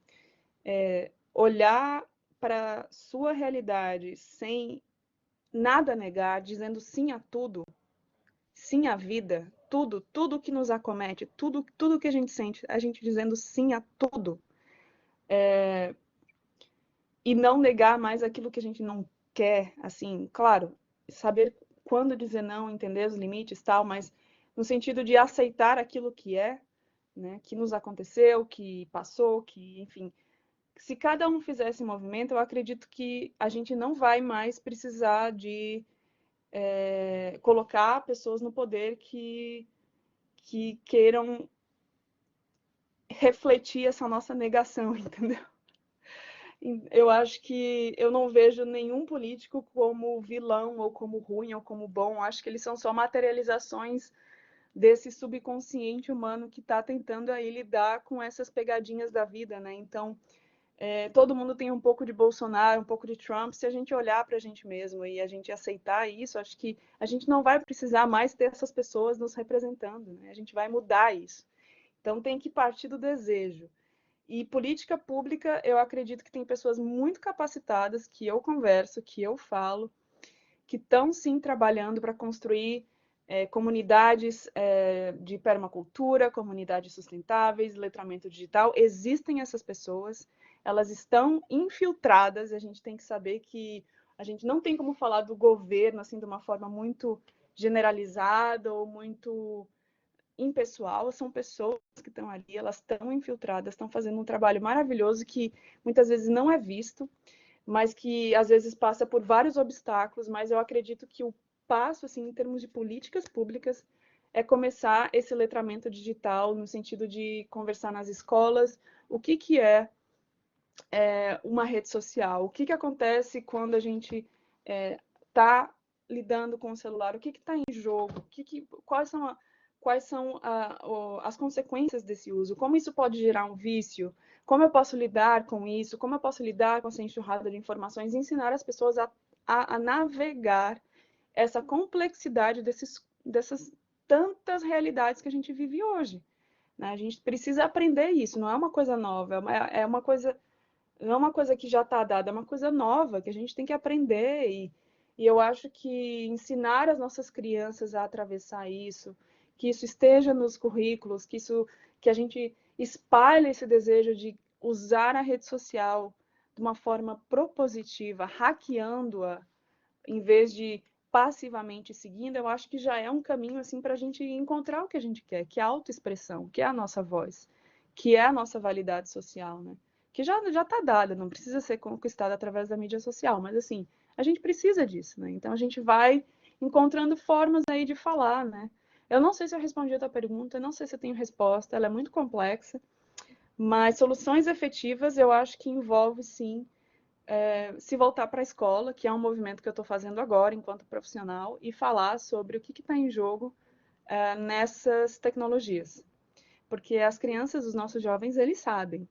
Speaker 2: olhar para sua realidade sem nada negar, dizendo sim a tudo, sim à vida, tudo que nos acomete, tudo que a gente sente, a gente dizendo sim a tudo, e não negar mais aquilo que a gente não quer, assim, claro, saber quando dizer não, entender os limites, tal, mas no sentido de aceitar aquilo que é, né, que nos aconteceu, que passou, que, enfim, se cada um fizer esse movimento, eu acredito que a gente não vai mais precisar de colocar pessoas no poder que queiram refletir essa nossa negação, entendeu? Eu acho que eu não vejo nenhum político como vilão, ou como ruim, ou como bom. Acho que eles são só materializações desse subconsciente humano que está tentando aí lidar com essas pegadinhas da vida, né? Então, todo mundo tem um pouco de Bolsonaro, um pouco de Trump. Se a gente olhar para a gente mesmo e a gente aceitar isso, acho que a gente não vai precisar mais ter essas pessoas nos representando, né? A gente vai mudar isso. Então, tem que partir do desejo. E política pública, eu acredito que tem pessoas muito capacitadas, que eu converso, que eu falo, que estão sim trabalhando para construir comunidades de permacultura, comunidades sustentáveis, letramento digital. Existem essas pessoas, elas estão infiltradas, e a gente tem que saber que a gente não tem como falar do governo assim de uma forma muito generalizada ou muito impessoal, são pessoas que estão ali, elas estão infiltradas, estão fazendo um trabalho maravilhoso que muitas vezes não é visto, mas que às vezes passa por vários obstáculos, mas eu acredito que o passo, assim, em termos de políticas públicas, é começar esse letramento digital no sentido de conversar nas escolas, o que é uma rede social, o que acontece quando a gente está lidando com o celular? O que está em jogo? Quais são as consequências desse uso? Como isso pode gerar um vício? Como eu posso lidar com isso? Como eu posso lidar com essa enxurrada de informações e ensinar as pessoas a navegar essa complexidade dessas tantas realidades que a gente vive hoje, né? A gente precisa aprender isso, não é uma coisa nova, é uma coisa, não é uma coisa que já está dada, é uma coisa nova que a gente tem que aprender e eu acho que ensinar as nossas crianças a atravessar isso, que isso esteja nos currículos, que a gente espalhe esse desejo de usar a rede social de uma forma propositiva, hackeando-a, em vez de passivamente seguindo, eu acho que já é um caminho assim para a gente encontrar o que a gente quer, que é a autoexpressão, que é a nossa voz, que é a nossa validade social, né? Que já está dada, não precisa ser conquistada através da mídia social, mas assim, a gente precisa disso, né? Então a gente vai encontrando formas aí de falar, né? Eu não sei se eu respondi a tua pergunta, não sei se eu tenho resposta, ela é muito complexa, mas soluções efetivas eu acho que envolve sim se voltar para a escola, que é um movimento que eu estou fazendo agora enquanto profissional, e falar sobre o que está em jogo nessas tecnologias. Porque as crianças, os nossos jovens, eles sabem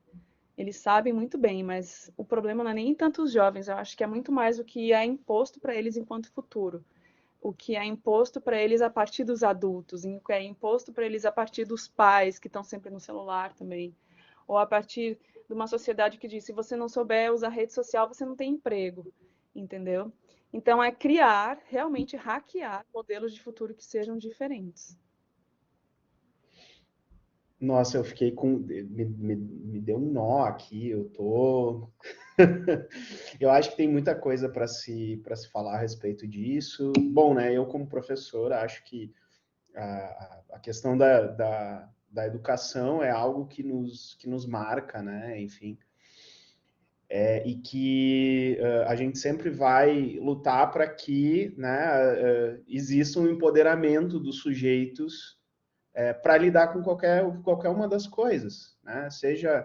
Speaker 2: muito bem, mas o problema não é nem tanto os jovens, eu acho que é muito mais o que é imposto para eles enquanto futuro. O que é imposto para eles a partir dos adultos, o que é imposto para eles a partir dos pais que estão sempre no celular também, ou a partir de uma sociedade que diz, se você não souber usar rede social, você não tem emprego, entendeu? Então é criar, realmente hackear modelos de futuro que sejam diferentes.
Speaker 1: Nossa, eu fiquei com. Me deu um nó aqui, eu tô. Eu acho que tem muita coisa para se falar a respeito disso. Bom, né? Eu, como professor, acho que a questão da educação é algo que nos marca, né? Enfim. E que a gente sempre vai lutar para que, né, exista um empoderamento dos sujeitos para lidar com qualquer uma das coisas, né? Seja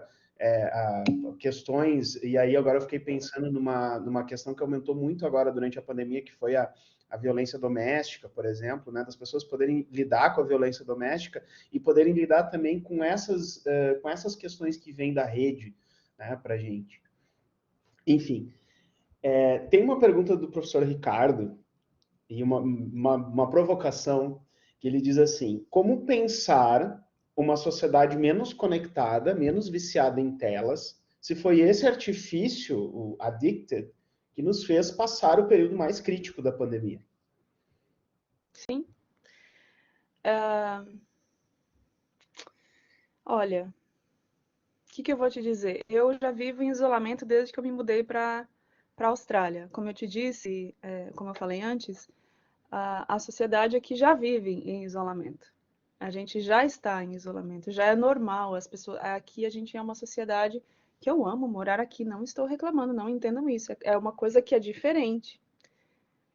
Speaker 1: questões, e aí agora eu fiquei pensando numa questão que aumentou muito agora durante a pandemia, que foi a violência doméstica, por exemplo, né? Das pessoas poderem lidar com a violência doméstica e poderem lidar também com essas questões que vêm da rede, né, para a gente. Enfim, tem uma pergunta do professor Ricardo e uma provocação que ele diz assim: como pensar uma sociedade menos conectada, menos viciada em telas, se foi esse artifício, o addicted, que nos fez passar o período mais crítico da pandemia?
Speaker 2: Sim. Olha, o que eu vou te dizer? Eu já vivo em isolamento desde que eu me mudei para a Austrália. Como eu te disse, como eu falei antes, a sociedade aqui já vive em isolamento. A gente já está em isolamento, já é normal. As pessoas aqui a gente é uma sociedade que eu amo morar aqui, não estou reclamando, não entendam isso. É uma coisa que é diferente,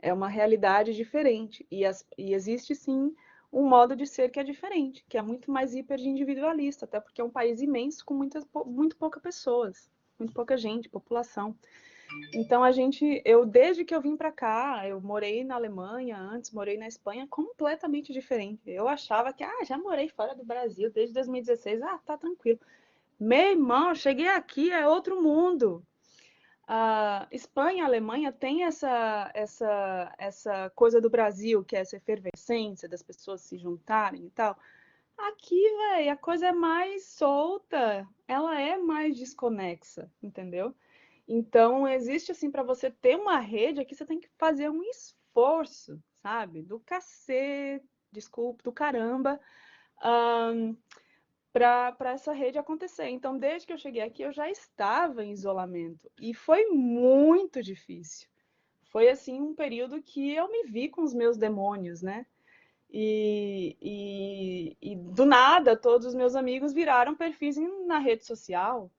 Speaker 2: é uma realidade diferente e existe sim um modo de ser que é diferente, que é muito mais hiperindividualista, até porque é um país imenso com muito poucas pessoas, muito pouca gente, população. Então desde que eu vim para cá, eu morei na Alemanha antes, morei na Espanha, completamente diferente. Eu achava que, já morei fora do Brasil desde 2016, tá tranquilo. Meu irmão, eu cheguei aqui, é outro mundo. A Espanha e a Alemanha têm essa coisa do Brasil, que é essa efervescência das pessoas se juntarem e tal. Aqui, velho, a coisa é mais solta, ela é mais desconexa, entendeu? Então, existe assim, para você ter uma rede aqui, você tem que fazer um esforço, sabe? Do cacete, desculpa, do caramba, para essa rede acontecer. Então, desde que eu cheguei aqui, eu já estava em isolamento e foi muito difícil. Foi assim um período que eu me vi com os meus demônios, né? E do nada, todos os meus amigos viraram perfis na rede social,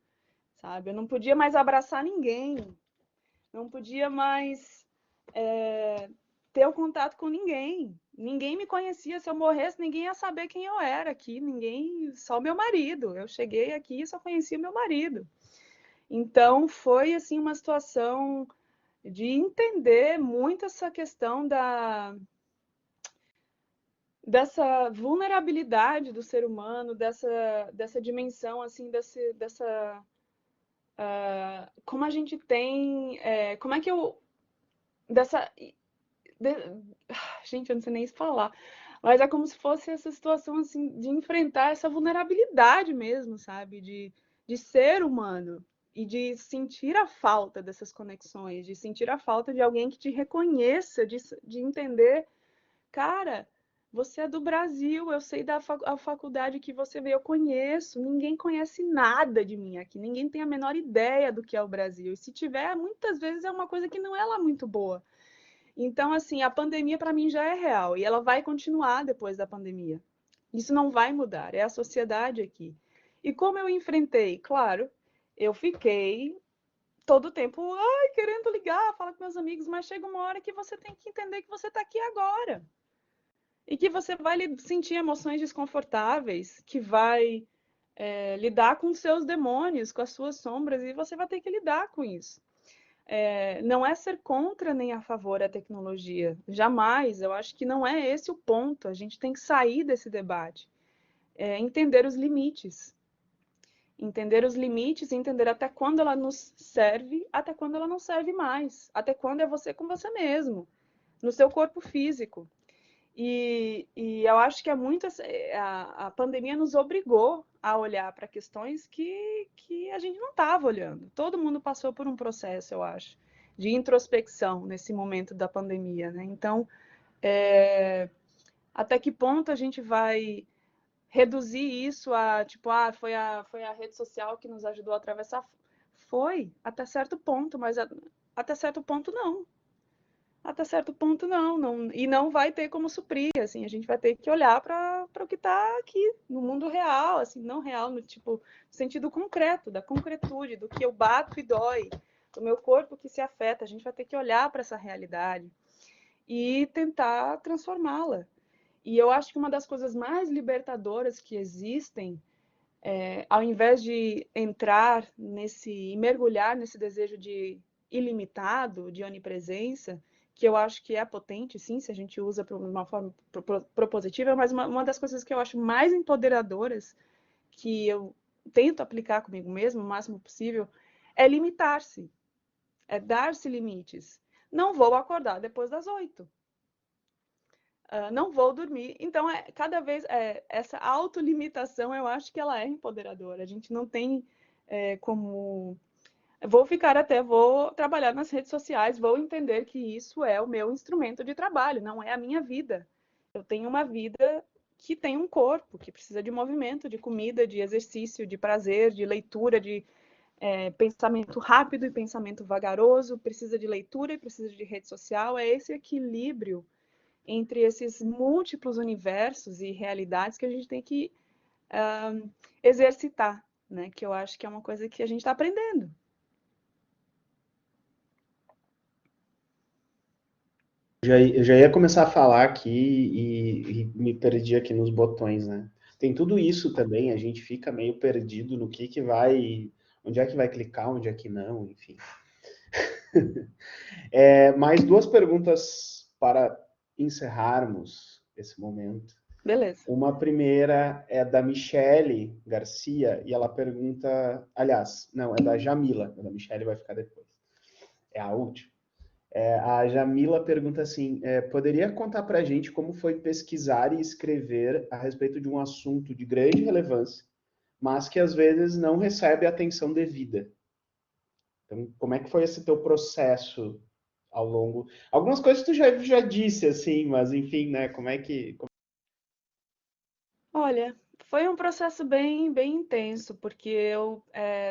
Speaker 2: sabe? Eu não podia mais abraçar ninguém, não podia mais ter o contato com ninguém. Ninguém me conhecia. Se eu morresse, ninguém ia saber quem eu era aqui. Ninguém, só meu marido. Eu cheguei aqui e só conhecia meu marido. Então foi assim uma situação de entender muito essa questão dessa vulnerabilidade do ser humano, dessa dimensão, assim, como a gente tem, como é que eu, dessa, de, gente, eu não sei nem falar, mas é como se fosse essa situação, assim, de enfrentar essa vulnerabilidade mesmo, sabe, de ser humano, e de sentir a falta dessas conexões, de sentir a falta de alguém que te reconheça, de entender, cara, você é do Brasil, eu sei da faculdade que você veio, eu conheço, ninguém conhece nada de mim aqui, ninguém tem a menor ideia do que é o Brasil. E se tiver, muitas vezes é uma coisa que não é lá muito boa. Então, assim, a pandemia para mim já é real e ela vai continuar depois da pandemia. Isso não vai mudar, é a sociedade aqui. E como eu enfrentei? Claro, eu fiquei todo o tempo, ai, querendo ligar, falar com meus amigos, mas chega uma hora que você tem que entender que você está aqui agora e que você vai sentir emoções desconfortáveis, que vai lidar com seus demônios, com as suas sombras, e você vai ter que lidar com isso. Não é ser contra nem a favor a tecnologia, jamais, eu acho que não é esse o ponto, a gente tem que sair desse debate, entender os limites, entender até quando ela nos serve, até quando ela não serve mais, até quando é você com você mesmo, no seu corpo físico. E eu acho que a pandemia nos obrigou a olhar para questões que a gente não estava olhando. Todo mundo passou por um processo, eu acho, de introspecção nesse momento da pandemia, né? Então, até que ponto a gente vai reduzir isso a, tipo, foi a rede social que nos ajudou a atravessar? Foi, até certo ponto, mas até certo ponto não. Até certo ponto não, e não vai ter como suprir, assim, a gente vai ter que olhar para o que está aqui no mundo real, assim, não real no tipo no sentido concreto, da concretude, do que eu bato e dói, do meu corpo que se afeta, a gente vai ter que olhar para essa realidade e tentar transformá-la. E eu acho que uma das coisas mais libertadoras que existem, ao invés de entrar nesse e mergulhar nesse desejo de ilimitado, de onipresença, que eu acho que é potente, sim, se a gente usa de uma forma propositiva, mas uma das coisas que eu acho mais empoderadoras, que eu tento aplicar comigo mesmo o máximo possível, é limitar-se, é dar-se limites. Não vou acordar depois das 8. Não vou dormir. Então, cada vez essa autolimitação, eu acho que ela é empoderadora. A gente não tem como vou trabalhar nas redes sociais, vou entender que isso é o meu instrumento de trabalho, não é a minha vida. Eu tenho uma vida que tem um corpo, que precisa de movimento, de comida, de exercício, de prazer, de leitura, de pensamento rápido e pensamento vagaroso, precisa de leitura e precisa de rede social. É esse equilíbrio entre esses múltiplos universos e realidades que a gente tem que exercitar, né? Que eu acho que é uma coisa que a gente está aprendendo.
Speaker 1: Eu já ia começar a falar aqui e me perdi aqui nos botões, né? Tem tudo isso também, a gente fica meio perdido no que vai, onde é que vai clicar, onde é que não, enfim. Mais duas perguntas para encerrarmos esse momento.
Speaker 2: Beleza.
Speaker 1: Uma primeira é da Michele Garcia, e ela pergunta, aliás, não, é da Jamila, a da Michele vai ficar depois. É a última. A Jamila pergunta assim, poderia contar para a gente como foi pesquisar e escrever a respeito de um assunto de grande relevância, mas que às vezes não recebe a atenção devida? Então, como é que foi esse teu processo ao longo... Algumas coisas tu já disse, assim, mas enfim, né? Como é que...
Speaker 2: Olha, foi um processo bem intenso, porque eu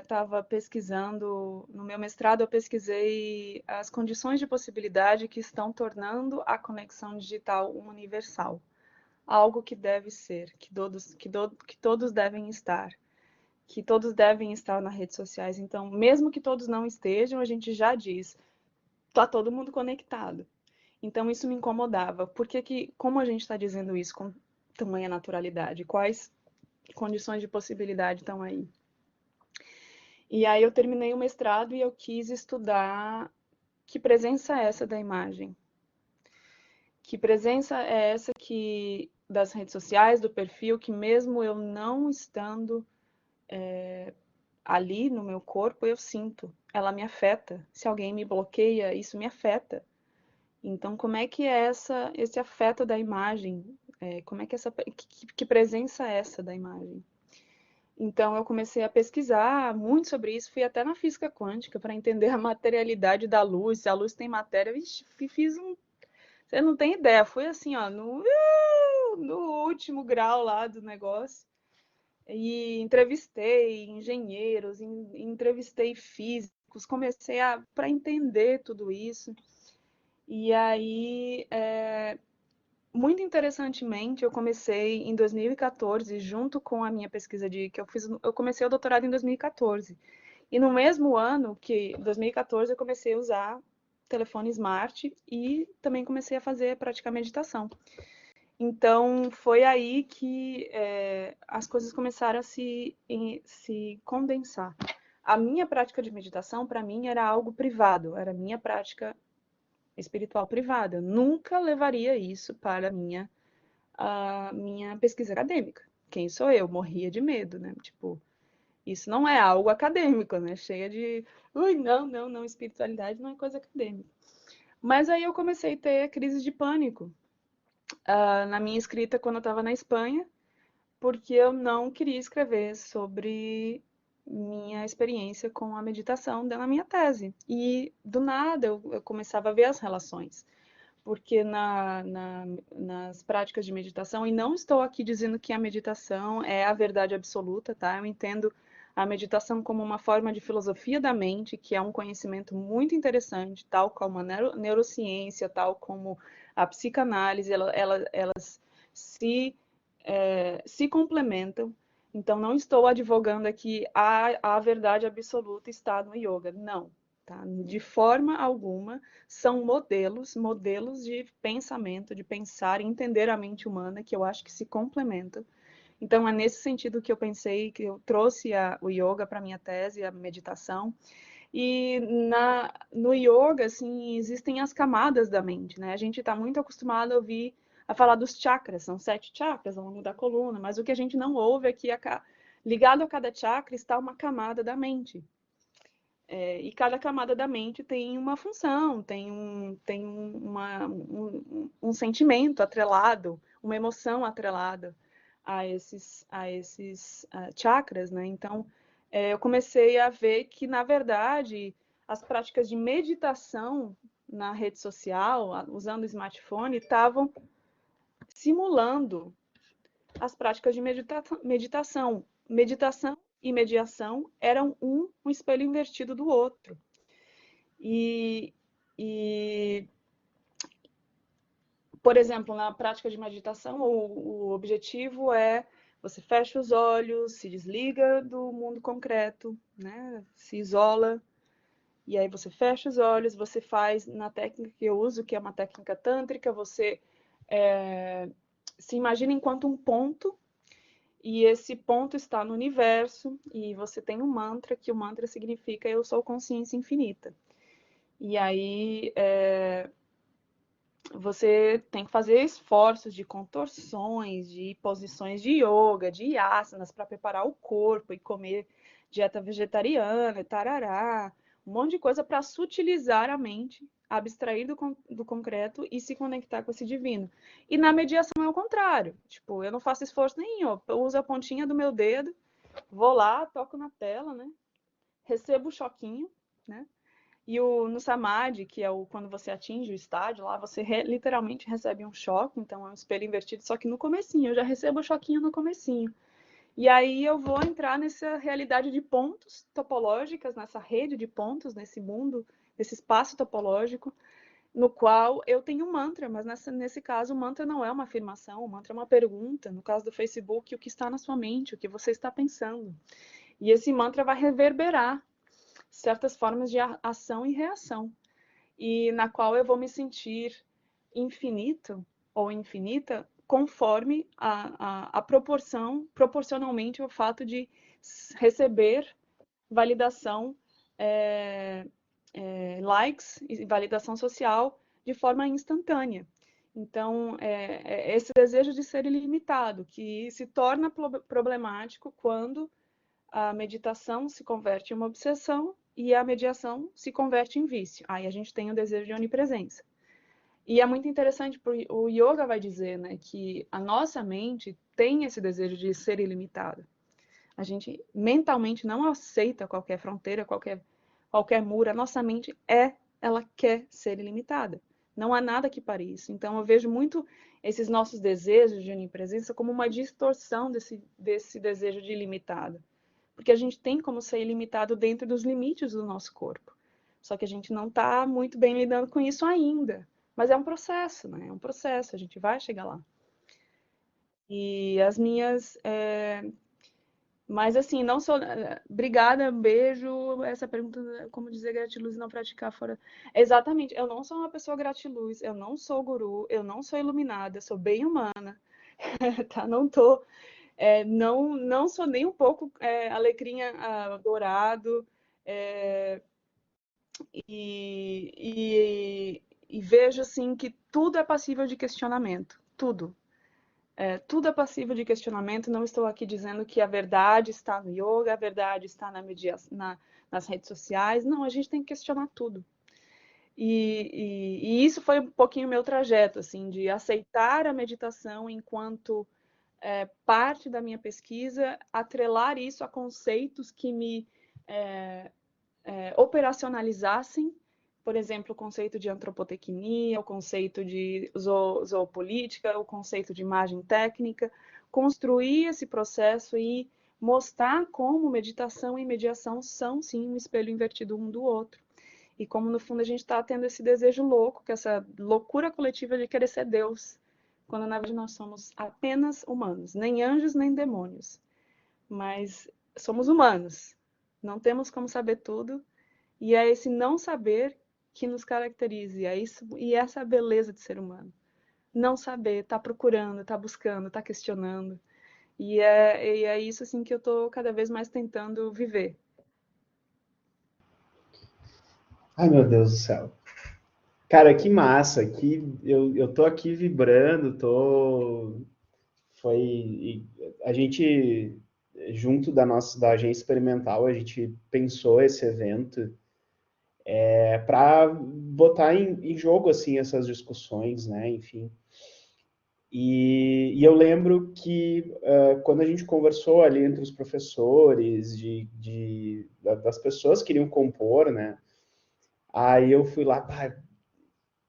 Speaker 2: estava pesquisando, no meu mestrado eu pesquisei as condições de possibilidade que estão tornando a conexão digital universal, algo que deve ser, que todos devem estar, que todos devem estar nas redes sociais. Então, mesmo que todos não estejam, a gente já diz, está todo mundo conectado. Então, isso me incomodava. Como a gente está dizendo isso com tamanha naturalidade? Quais condições de possibilidade estão aí? E aí eu terminei o mestrado e eu quis estudar que presença é essa da imagem? Que presença é essa que das redes sociais, do perfil, que mesmo eu não estando ali no meu corpo, eu sinto, ela me afeta. Se alguém me bloqueia, isso me afeta. Então, como é que é esse afeto da imagem? Como é que que presença é essa da imagem? Então, eu comecei a pesquisar muito sobre isso, fui até na física quântica para entender a materialidade da luz, se a luz tem matéria. Vixe, fiz um. Você não tem ideia, fui assim, ó, no último grau lá do negócio. E entrevistei engenheiros, entrevistei físicos, comecei para entender tudo isso. E aí, muito interessantemente, eu comecei em 2014, junto com a minha pesquisa que eu fiz, eu comecei o doutorado em 2014. E no mesmo ano que 2014 eu comecei a usar telefone smart e também comecei a praticar meditação. Então foi aí que as coisas começaram a se condensar. A minha prática de meditação, para mim, era algo privado, era minha prática espiritual privada. Eu nunca levaria isso para a minha pesquisa acadêmica. Quem sou eu? Morria de medo, né? Tipo, isso não é algo acadêmico, né? Cheia de, ui, não, espiritualidade não é coisa acadêmica. Mas aí eu comecei a ter crise de pânico na minha escrita quando eu estava na Espanha, porque eu não queria escrever sobre minha experiência com a meditação na minha tese. E do nada eu começava a ver as relações. Porque nas práticas de meditação, e não estou aqui dizendo que a meditação é a verdade absoluta, tá? Eu entendo a meditação como uma forma de filosofia da mente, que é um conhecimento muito interessante, tal como a neurociência, tal como a psicanálise, elas se complementam. Então, não estou advogando aqui a verdade absoluta está no yoga, não. Tá? De forma alguma, são modelos de pensamento, de pensar e entender a mente humana, que eu acho que se complementam. Então, é nesse sentido que eu pensei, que eu trouxe o yoga para minha tese, a meditação. E no yoga, assim, existem as camadas da mente, né? A gente está muito acostumado a ouvir a falar dos chakras, são 7 chakras ao longo da coluna, mas o que a gente não ouve é que ligado a cada chakra está uma camada da mente. E cada camada da mente tem uma função, tem um sentimento atrelado, uma emoção atrelada a esses chakras, né? Então, eu comecei a ver que, na verdade, as práticas de meditação na rede social, usando o smartphone, estavam simulando as práticas de meditação. Meditação e mediação eram um espelho invertido do outro. E, por exemplo, na prática de meditação, o objetivo é você fecha os olhos, se desliga do mundo concreto, né? Se isola, e aí você fecha os olhos, você faz na técnica que eu uso, que é uma técnica tântrica, você se imagina enquanto um ponto, e esse ponto está no universo, e você tem um mantra, que o mantra significa eu sou consciência infinita. E aí você tem que fazer esforços de contorções, de posições de yoga, de asanas para preparar o corpo e comer dieta vegetariana, tarará, um monte de coisa para sutilizar a mente, abstrair do concreto e se conectar com esse divino. E na mediação é o contrário. Tipo, eu não faço esforço nenhum, eu uso a pontinha do meu dedo, vou lá, toco na tela, né? Recebo o choquinho, né? E no Samadhi, que é quando você atinge o estádio, lá você literalmente recebe um choque, então é um espelho invertido, só que no comecinho, eu já recebo o choquinho no comecinho. E aí eu vou entrar nessa realidade de pontos topológicas, nessa rede de pontos, nesse mundo, nesse espaço topológico, no qual eu tenho um mantra, mas nesse caso o mantra não é uma afirmação, o mantra é uma pergunta. No caso do Facebook, o que está na sua mente, o que você está pensando. E esse mantra vai reverberar certas formas de ação e reação, e na qual eu vou me sentir infinito ou infinita conforme a proporção, proporcionalmente ao fato de receber validação likes e validação social de forma instantânea. Então, esse desejo de ser ilimitado, que se torna problemático quando a meditação se converte em uma obsessão e a mediação se converte em vício. Aí a gente tem o desejo de onipresença. E é muito interessante, porque o yoga vai dizer, né, que a nossa mente tem esse desejo de ser ilimitada. A gente mentalmente não aceita qualquer fronteira, qualquer muro. A nossa mente ela quer ser ilimitada. Não há nada que pare isso. Então, eu vejo muito esses nossos desejos de onipresença como uma distorção desse desejo de ilimitado. Porque a gente tem como ser ilimitado dentro dos limites do nosso corpo. Só que a gente não está muito bem lidando com isso ainda. Mas é um processo, né? É um processo, a gente vai chegar lá. E as minhas mas assim, não sou. Obrigada, um beijo. Essa pergunta, como dizer gratiluz e não praticar fora. Exatamente, eu não sou uma pessoa gratiluz, eu não sou guru, eu não sou iluminada, eu sou bem humana, tá? Não tô. Não sou nem um pouco alecrim dourado. E vejo assim que tudo é passível de questionamento. Tudo. Tudo é passível de questionamento. Não estou aqui dizendo que a verdade está no yoga, a verdade está nas redes sociais. Não, a gente tem que questionar tudo. E isso foi um pouquinho o meu trajeto, assim, de aceitar a meditação enquanto parte da minha pesquisa, atrelar isso a conceitos que me operacionalizassem, por exemplo, o conceito de antropotecnia, o conceito de zoopolítica, o conceito de imagem técnica, construir esse processo e mostrar como meditação e mediação são, sim, um espelho invertido um do outro. E como, no fundo, a gente está tendo esse desejo louco, que essa loucura coletiva de querer ser Deus, quando, na verdade, nós somos apenas humanos, nem anjos, nem demônios. Mas somos humanos, não temos como saber tudo, e é esse não saber que nos caracteriza, e essa beleza de ser humano. Não saber, tá procurando, tá buscando, tá questionando. E é isso assim que eu tô cada vez mais tentando viver.
Speaker 1: Ai, meu Deus do céu. Cara, que massa, eu tô aqui vibrando, a gente, junto da agência experimental, a gente pensou esse evento para botar em jogo, assim, essas discussões, né, enfim. E eu lembro que quando a gente conversou ali entre os professores, das pessoas que iriam compor, né, aí eu fui lá,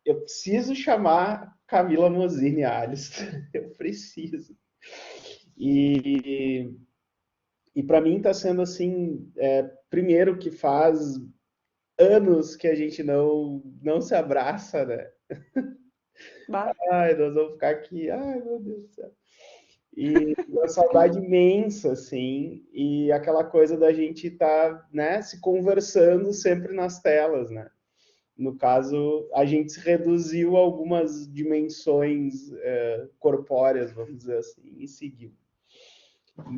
Speaker 1: eu preciso chamar Camila Mosini Alice, eu preciso. E, e para mim está sendo assim, primeiro que faz anos que a gente não se abraça, né?
Speaker 2: Bah.
Speaker 1: Ai, nós vamos ficar aqui, ai meu Deus do céu. E uma saudade imensa, assim, e aquela coisa da gente estar, né, se conversando sempre nas telas, né? No caso, a gente se reduziu a algumas dimensões corpóreas, vamos dizer assim, e seguiu.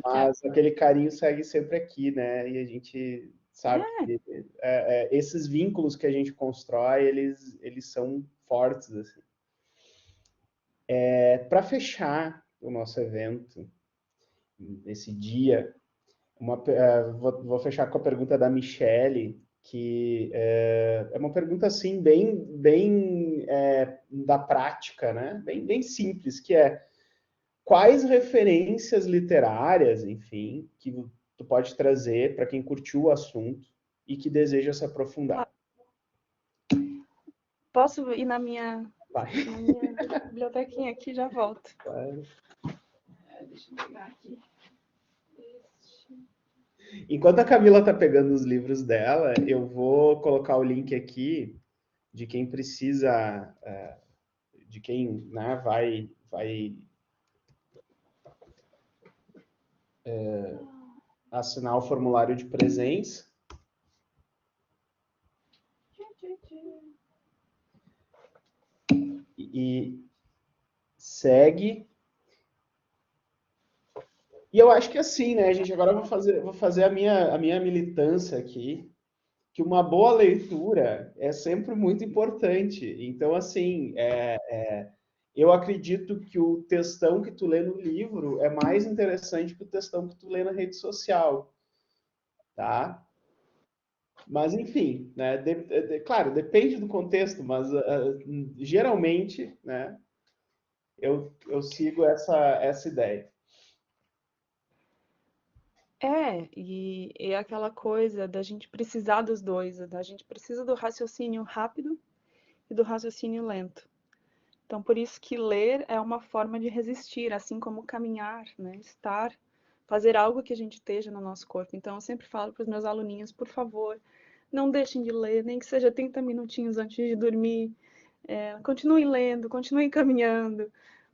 Speaker 1: Mas aquele carinho segue sempre aqui, né? E a gente sabe que esses vínculos que a gente constrói, eles são fortes, assim. Para fechar o nosso evento, nesse dia, vou fechar com a pergunta da Michele, que é uma pergunta assim bem da prática, né? Bem simples, que é quais referências literárias, enfim, que tu pode trazer para quem curtiu o assunto e que deseja se aprofundar?
Speaker 2: Posso ir na minha
Speaker 1: Vai.
Speaker 2: bibliotequinha aqui e já volto.
Speaker 1: Vai.
Speaker 2: Deixa eu pegar aqui.
Speaker 1: Enquanto a Camila está pegando os livros dela, eu vou colocar o link aqui de quem precisa, de quem, né, vai assinar o formulário de presença. E segue. E eu acho que assim, né, gente, agora eu vou fazer a minha militância aqui, que uma boa leitura é sempre muito importante. Então, assim, eu acredito que o textão que tu lê no livro é mais interessante que o textão que tu lê na rede social, tá? Mas, enfim, né? Claro, depende do contexto, mas geralmente, né? Eu sigo essa ideia.
Speaker 2: E é aquela coisa da gente precisar dos dois, da gente precisa do raciocínio rápido e do raciocínio lento. Então, por isso que ler é uma forma de resistir, assim como caminhar, né? Estar, fazer algo que a gente esteja no nosso corpo. Então, eu sempre falo para os meus aluninhos, por favor, não deixem de ler, nem que seja 30 minutinhos antes de dormir. Continue lendo, continue caminhando,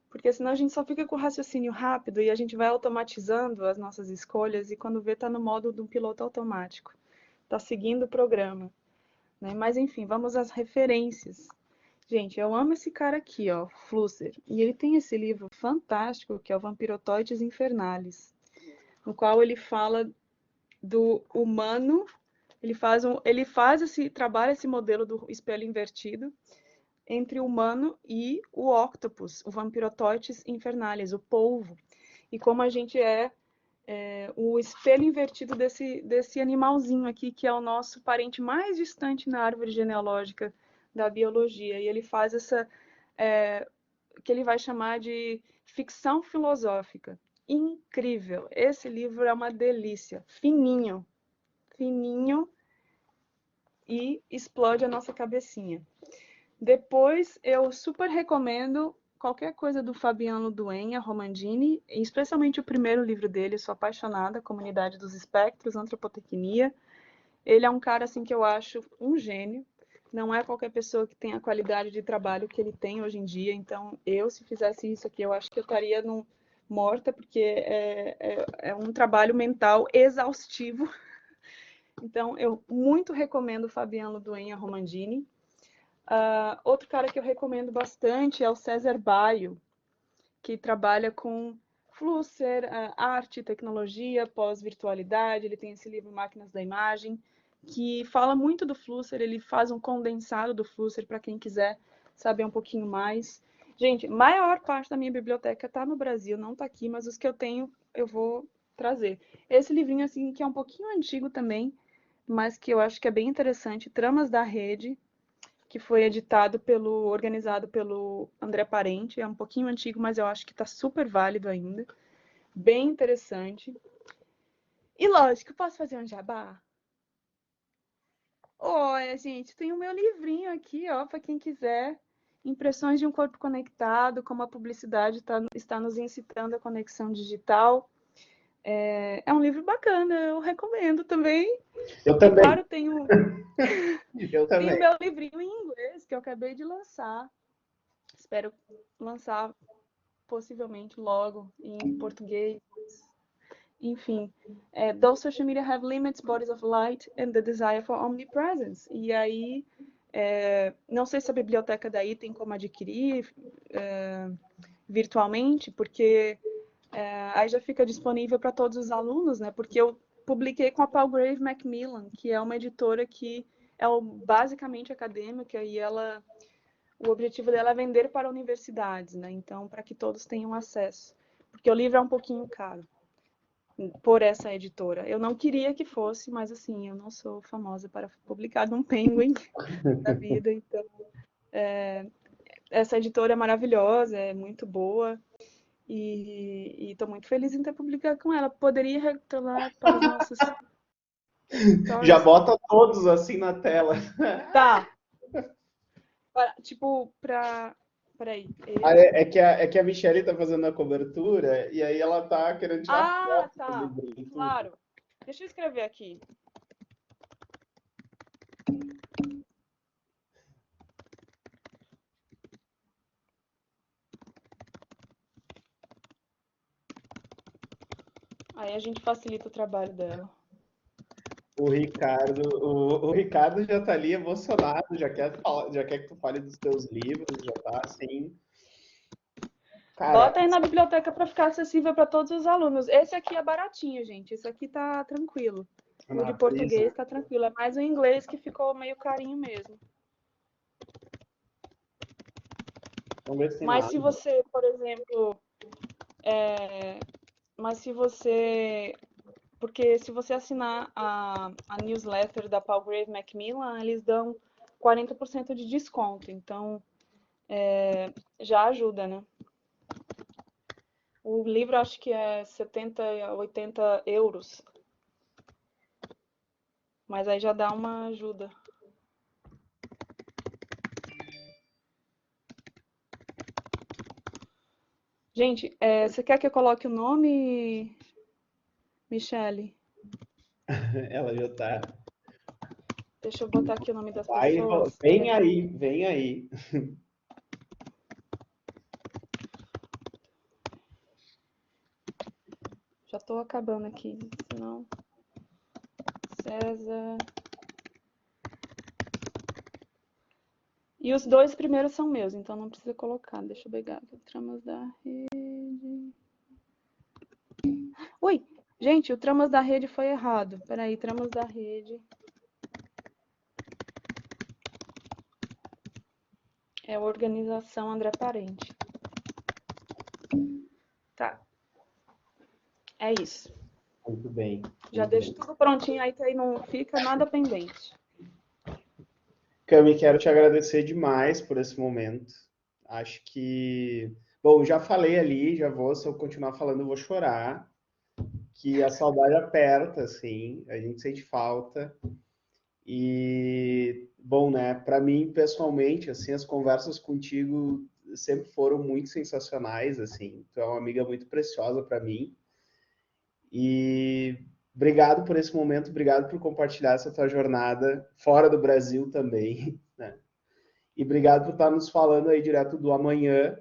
Speaker 2: porque senão a gente só fica com o raciocínio rápido e a gente vai automatizando as nossas escolhas e quando vê, tá no modo de um piloto automático. Tá seguindo o programa, né? Mas enfim, vamos às referências. Gente, eu amo esse cara aqui, ó, Flusser. E ele tem esse livro fantástico que é o Vampirotoides Infernalis, no qual ele fala do humano, trabalha esse modelo do espelho invertido entre o humano e o octopus, o Vampirotoides Infernalis, o polvo. E como a gente o espelho invertido desse animalzinho aqui, que é o nosso parente mais distante na árvore genealógica da biologia. E ele faz que ele vai chamar de ficção filosófica. Incrível! Esse livro é uma delícia, fininho, fininho e explode a nossa cabecinha. Depois, eu super recomendo qualquer coisa do Fabiano Duenha Romandini, especialmente o primeiro livro dele, sou apaixonada, Comunidade dos Espectros, Antropotecnia. Ele é um cara assim que eu acho um gênio. Não é qualquer pessoa que tem a qualidade de trabalho que ele tem hoje em dia. Então, se fizesse isso aqui, eu acho que eu estaria morta, porque é um trabalho mental exaustivo. Então, eu muito recomendo o Fabiano Duenha Romandini. Outro cara que eu recomendo bastante é o César Baio, que trabalha com Flusser, arte, tecnologia, pós-virtualidade. Ele tem esse livro Máquinas da Imagem, que fala muito do Flusser. Ele faz um condensado do Flusser para quem quiser saber um pouquinho mais. Gente, maior parte da minha biblioteca está no Brasil, não está aqui, mas os que eu tenho eu vou trazer. Esse livrinho assim que é um pouquinho antigo também, mas que eu acho que é bem interessante, Tramas da Rede, que foi organizado pelo André Parente. É um pouquinho antigo, mas eu acho que está super válido ainda. Bem interessante. E lógico, posso fazer um jabá? Olha, gente, tem o meu livrinho aqui, ó, para quem quiser. Impressões de um Corpo Conectado, como a publicidade está nos incitando à conexão digital. É um livro bacana, eu recomendo também.
Speaker 1: Eu
Speaker 2: E
Speaker 1: também.
Speaker 2: claro, tem o
Speaker 1: também.
Speaker 2: meu livrinho em inglês, que eu acabei de lançar. Espero lançar possivelmente logo em português. Enfim, Those Social Media Have Limits, Bodies of Light and the Desire for Omnipresence. E aí, não sei se a biblioteca daí tem como adquirir virtualmente, porque aí já fica disponível para todos os alunos, né? Porque eu publiquei com a Palgrave Macmillan, que é uma editora que é basicamente acadêmica e o objetivo dela é vender para universidades, né? Então, para que todos tenham acesso. Porque o livro é um pouquinho caro por essa editora. Eu não queria que fosse, mas assim, eu não sou famosa para publicar num Penguin da vida, então essa editora é maravilhosa, é muito boa e estou muito feliz em ter publicado com ela. Poderia retornar para os nossos
Speaker 1: Já
Speaker 2: stories?
Speaker 1: bota todos assim na tela.
Speaker 2: Tá. Tipo, para... Peraí.
Speaker 1: É que a Michelle tá fazendo a cobertura e aí ela tá querendo tirar
Speaker 2: Ah,
Speaker 1: foto do
Speaker 2: tá.
Speaker 1: livro e tudo.
Speaker 2: Claro. Deixa eu escrever aqui. Aí a gente facilita o trabalho dela.
Speaker 1: O Ricardo já tá ali emocionado, já quer que tu fale dos teus livros, já tá assim. Cara,
Speaker 2: Bota aí na biblioteca para ficar acessível para todos os alunos. Esse aqui é baratinho, gente. Esse aqui tá tranquilo. O de português tá tranquilo, é mais o inglês que ficou meio carinho mesmo. Mas se você, por exemplo, porque se você assinar a newsletter da Palgrave Macmillan, eles dão 40% de desconto, então já ajuda, né? O livro acho que é 70, 80 euros, mas aí já dá uma ajuda. Gente, você quer que eu coloque o nome, Michele?
Speaker 1: Ela já tá.
Speaker 2: Deixa eu botar aqui o nome das pessoas.
Speaker 1: Vem aí, vem aí.
Speaker 2: Já tô acabando aqui, senão... César... E os 2 primeiros são meus, então não precisa colocar. Deixa eu pegar aqui. Tramas da rede... Ui! Gente, o Tramas da rede foi errado. Peraí, Tramas da rede... É a Organização André Parente. Tá. É isso.
Speaker 1: Muito bem.
Speaker 2: Já deixo tudo prontinho aí, que aí não fica nada pendente.
Speaker 1: Cami, quero te agradecer demais por esse momento. Acho que... Bom, já falei ali, já vou, se eu continuar falando, eu vou chorar. Que a saudade aperta, assim, a gente sente falta. E, bom, né, para mim, pessoalmente, assim, as conversas contigo sempre foram muito sensacionais, assim. Tu é uma amiga muito preciosa para mim. E obrigado por esse momento, obrigado por compartilhar essa tua jornada fora do Brasil também, né? E obrigado por estar nos falando aí direto do amanhã.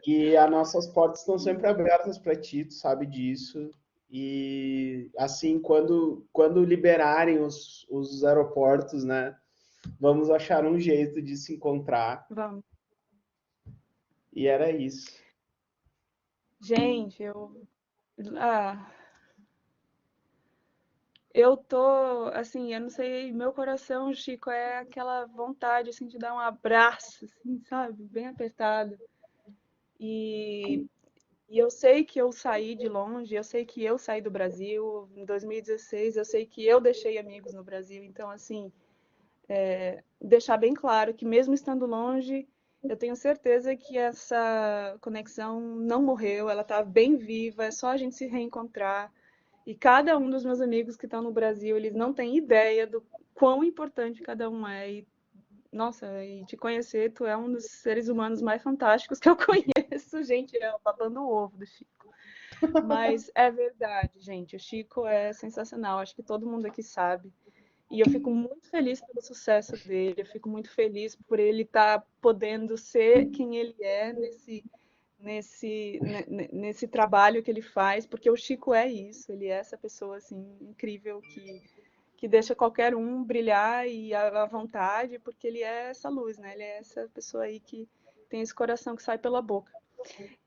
Speaker 1: E as nossas portas estão sempre abertas para ti, tu sabe disso. E assim, quando liberarem os aeroportos, né, vamos achar um jeito de se encontrar.
Speaker 2: Vamos.
Speaker 1: E era isso.
Speaker 2: Gente, eu tô, assim, eu não sei, meu coração, Chico, é aquela vontade, assim, de dar um abraço, assim, sabe? Bem apertado. E eu sei que eu saí de longe, eu sei que eu saí do Brasil em 2016, eu sei que eu deixei amigos no Brasil, então, assim, deixar bem claro que mesmo estando longe, eu tenho certeza que essa conexão não morreu, ela está bem viva, é só a gente se reencontrar. E cada um dos meus amigos que estão no Brasil, eles não têm ideia do quão importante cada um é. E, nossa, e te conhecer, tu é um dos seres humanos mais fantásticos que eu conheço, gente, é o babando o ovo do Chico. Mas é verdade, gente, o Chico é sensacional, acho que todo mundo aqui sabe. E eu fico muito feliz pelo sucesso dele, eu fico muito feliz por ele estar podendo ser quem ele é nesse trabalho que ele faz, porque o Chico é isso, ele é essa pessoa assim incrível que deixa qualquer um brilhar e à vontade, porque ele é essa luz, né? Ele é essa pessoa aí que tem esse coração que sai pela boca.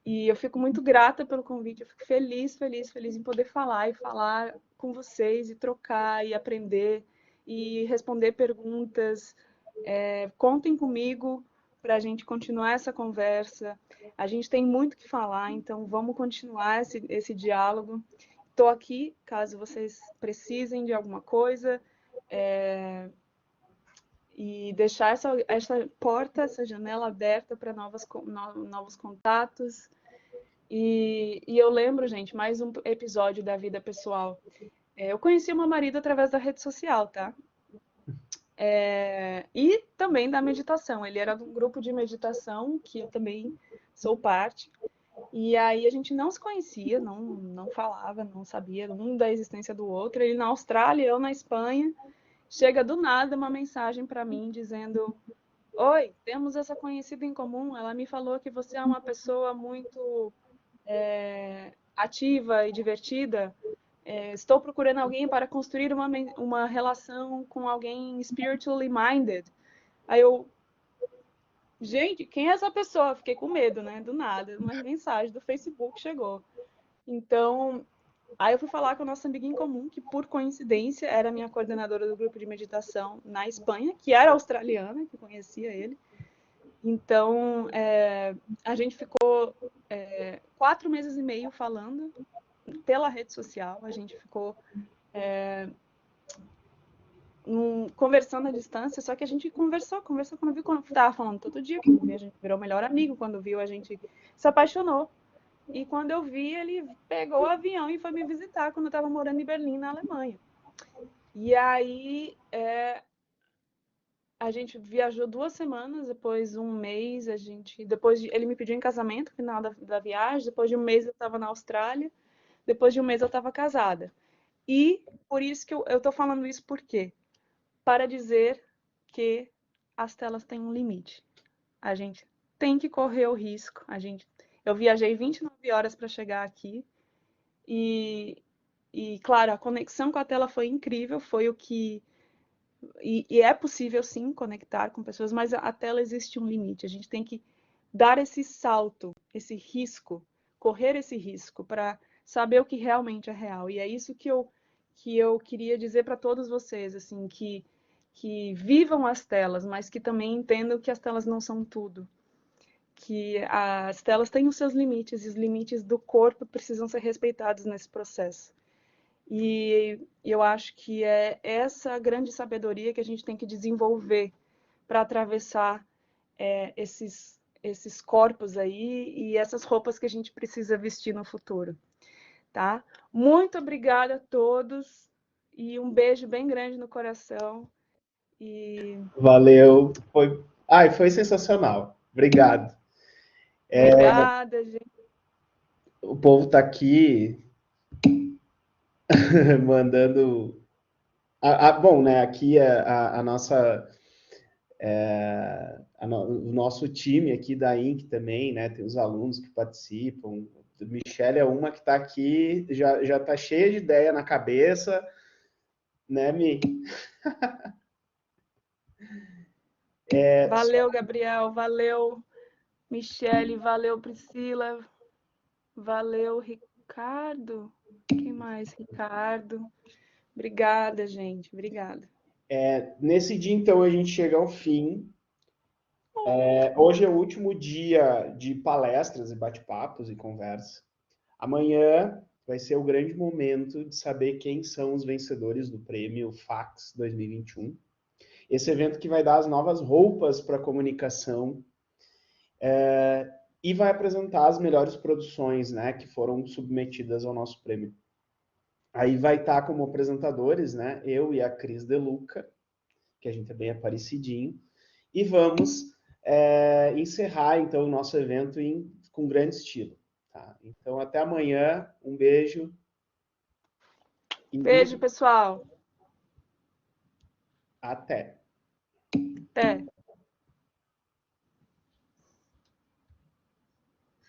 Speaker 2: E eu fico muito grata pelo convite, eu fico feliz, feliz, feliz em poder falar e falar com vocês e trocar e aprender e responder perguntas. Contem comigo para a gente continuar essa conversa. A gente tem muito que falar, então vamos continuar esse diálogo. Estou aqui, caso vocês precisem de alguma coisa, e deixar essa porta, essa janela aberta para novos contatos. E eu lembro, gente, mais um episódio da vida pessoal. Eu conheci o meu marido através da rede social, tá? E também da meditação. Ele era de um grupo de meditação que eu também sou parte. E aí a gente não se conhecia, não falava, não sabia um da existência do outro. Ele na Austrália, eu na Espanha. Chega do nada uma mensagem para mim dizendo: Oi, temos essa conhecida em comum. Ela me falou que você é uma pessoa muito ativa e divertida. Estou procurando alguém para construir uma relação com alguém spiritually minded. Aí eu, gente, quem é essa pessoa? Fiquei com medo, né? Do nada, uma mensagem do Facebook chegou. Então, Aí eu fui falar com a nossa amiga em comum, que por coincidência era minha coordenadora do grupo de meditação na Espanha, que era australiana, que conhecia ele. Então, a gente ficou 4 meses e meio falando pela rede social, a gente ficou conversando à distância, só que a gente conversou quando viu, quando estava falando todo dia, quando viu, a gente virou melhor amigo, quando viu, a gente se apaixonou. E quando eu vi, ele pegou o avião e foi me visitar quando eu estava morando em Berlim, na Alemanha. E aí a gente viajou 2 semanas, depois um mês, ele me pediu em casamento no final da viagem, depois de um mês eu estava na Austrália, depois de um mês eu estava casada. E por isso que eu tô falando isso por quê? Para dizer que as telas têm um limite. A gente tem que correr o risco. Eu viajei 29 horas para chegar aqui e, claro, a conexão com a tela foi incrível, foi o que... E é possível, sim, conectar com pessoas, mas a tela existe um limite. A gente tem que dar esse salto, esse risco, correr esse risco para saber o que realmente é real. E é isso que eu queria dizer para todos vocês, assim, que vivam as telas, mas que também entendam que as telas não são tudo. Que as telas têm os seus limites e os limites do corpo precisam ser respeitados nesse processo. E eu acho que é essa grande sabedoria que a gente tem que desenvolver para atravessar esses corpos aí e essas roupas que a gente precisa vestir no futuro, tá? Muito obrigada a todos e um beijo bem grande no coração. E
Speaker 1: Valeu. Foi sensacional. Obrigado.
Speaker 2: obrigada, gente.
Speaker 1: O povo está aqui mandando. Bom, né? Aqui a nossa. O nosso time aqui da Inc também, né? Tem os alunos que participam. Michelle é uma que está aqui, já está cheia de ideia na cabeça, né, Mi?
Speaker 2: Valeu, Gabriel. Valeu, Michele. Valeu, Priscila. Valeu, Ricardo. Quem mais? Ricardo. Obrigada, gente. Obrigada.
Speaker 1: Nesse dia, então, a gente chega ao fim. Hoje é o último dia de palestras e bate-papos e conversa. Amanhã vai ser o grande momento de saber quem são os vencedores do prêmio FAX 2021. Esse evento que vai dar as novas roupas para a comunicação e vai apresentar as melhores produções, né, que foram submetidas ao nosso prêmio. Aí vai estar como apresentadores, né, eu e a Cris De Luca, que a gente é bem parecidinho, e vamos encerrar, então, o nosso evento com grande estilo. Tá? Então, até amanhã, um beijo.
Speaker 2: Beijo, pessoal.
Speaker 1: Até.
Speaker 2: Até.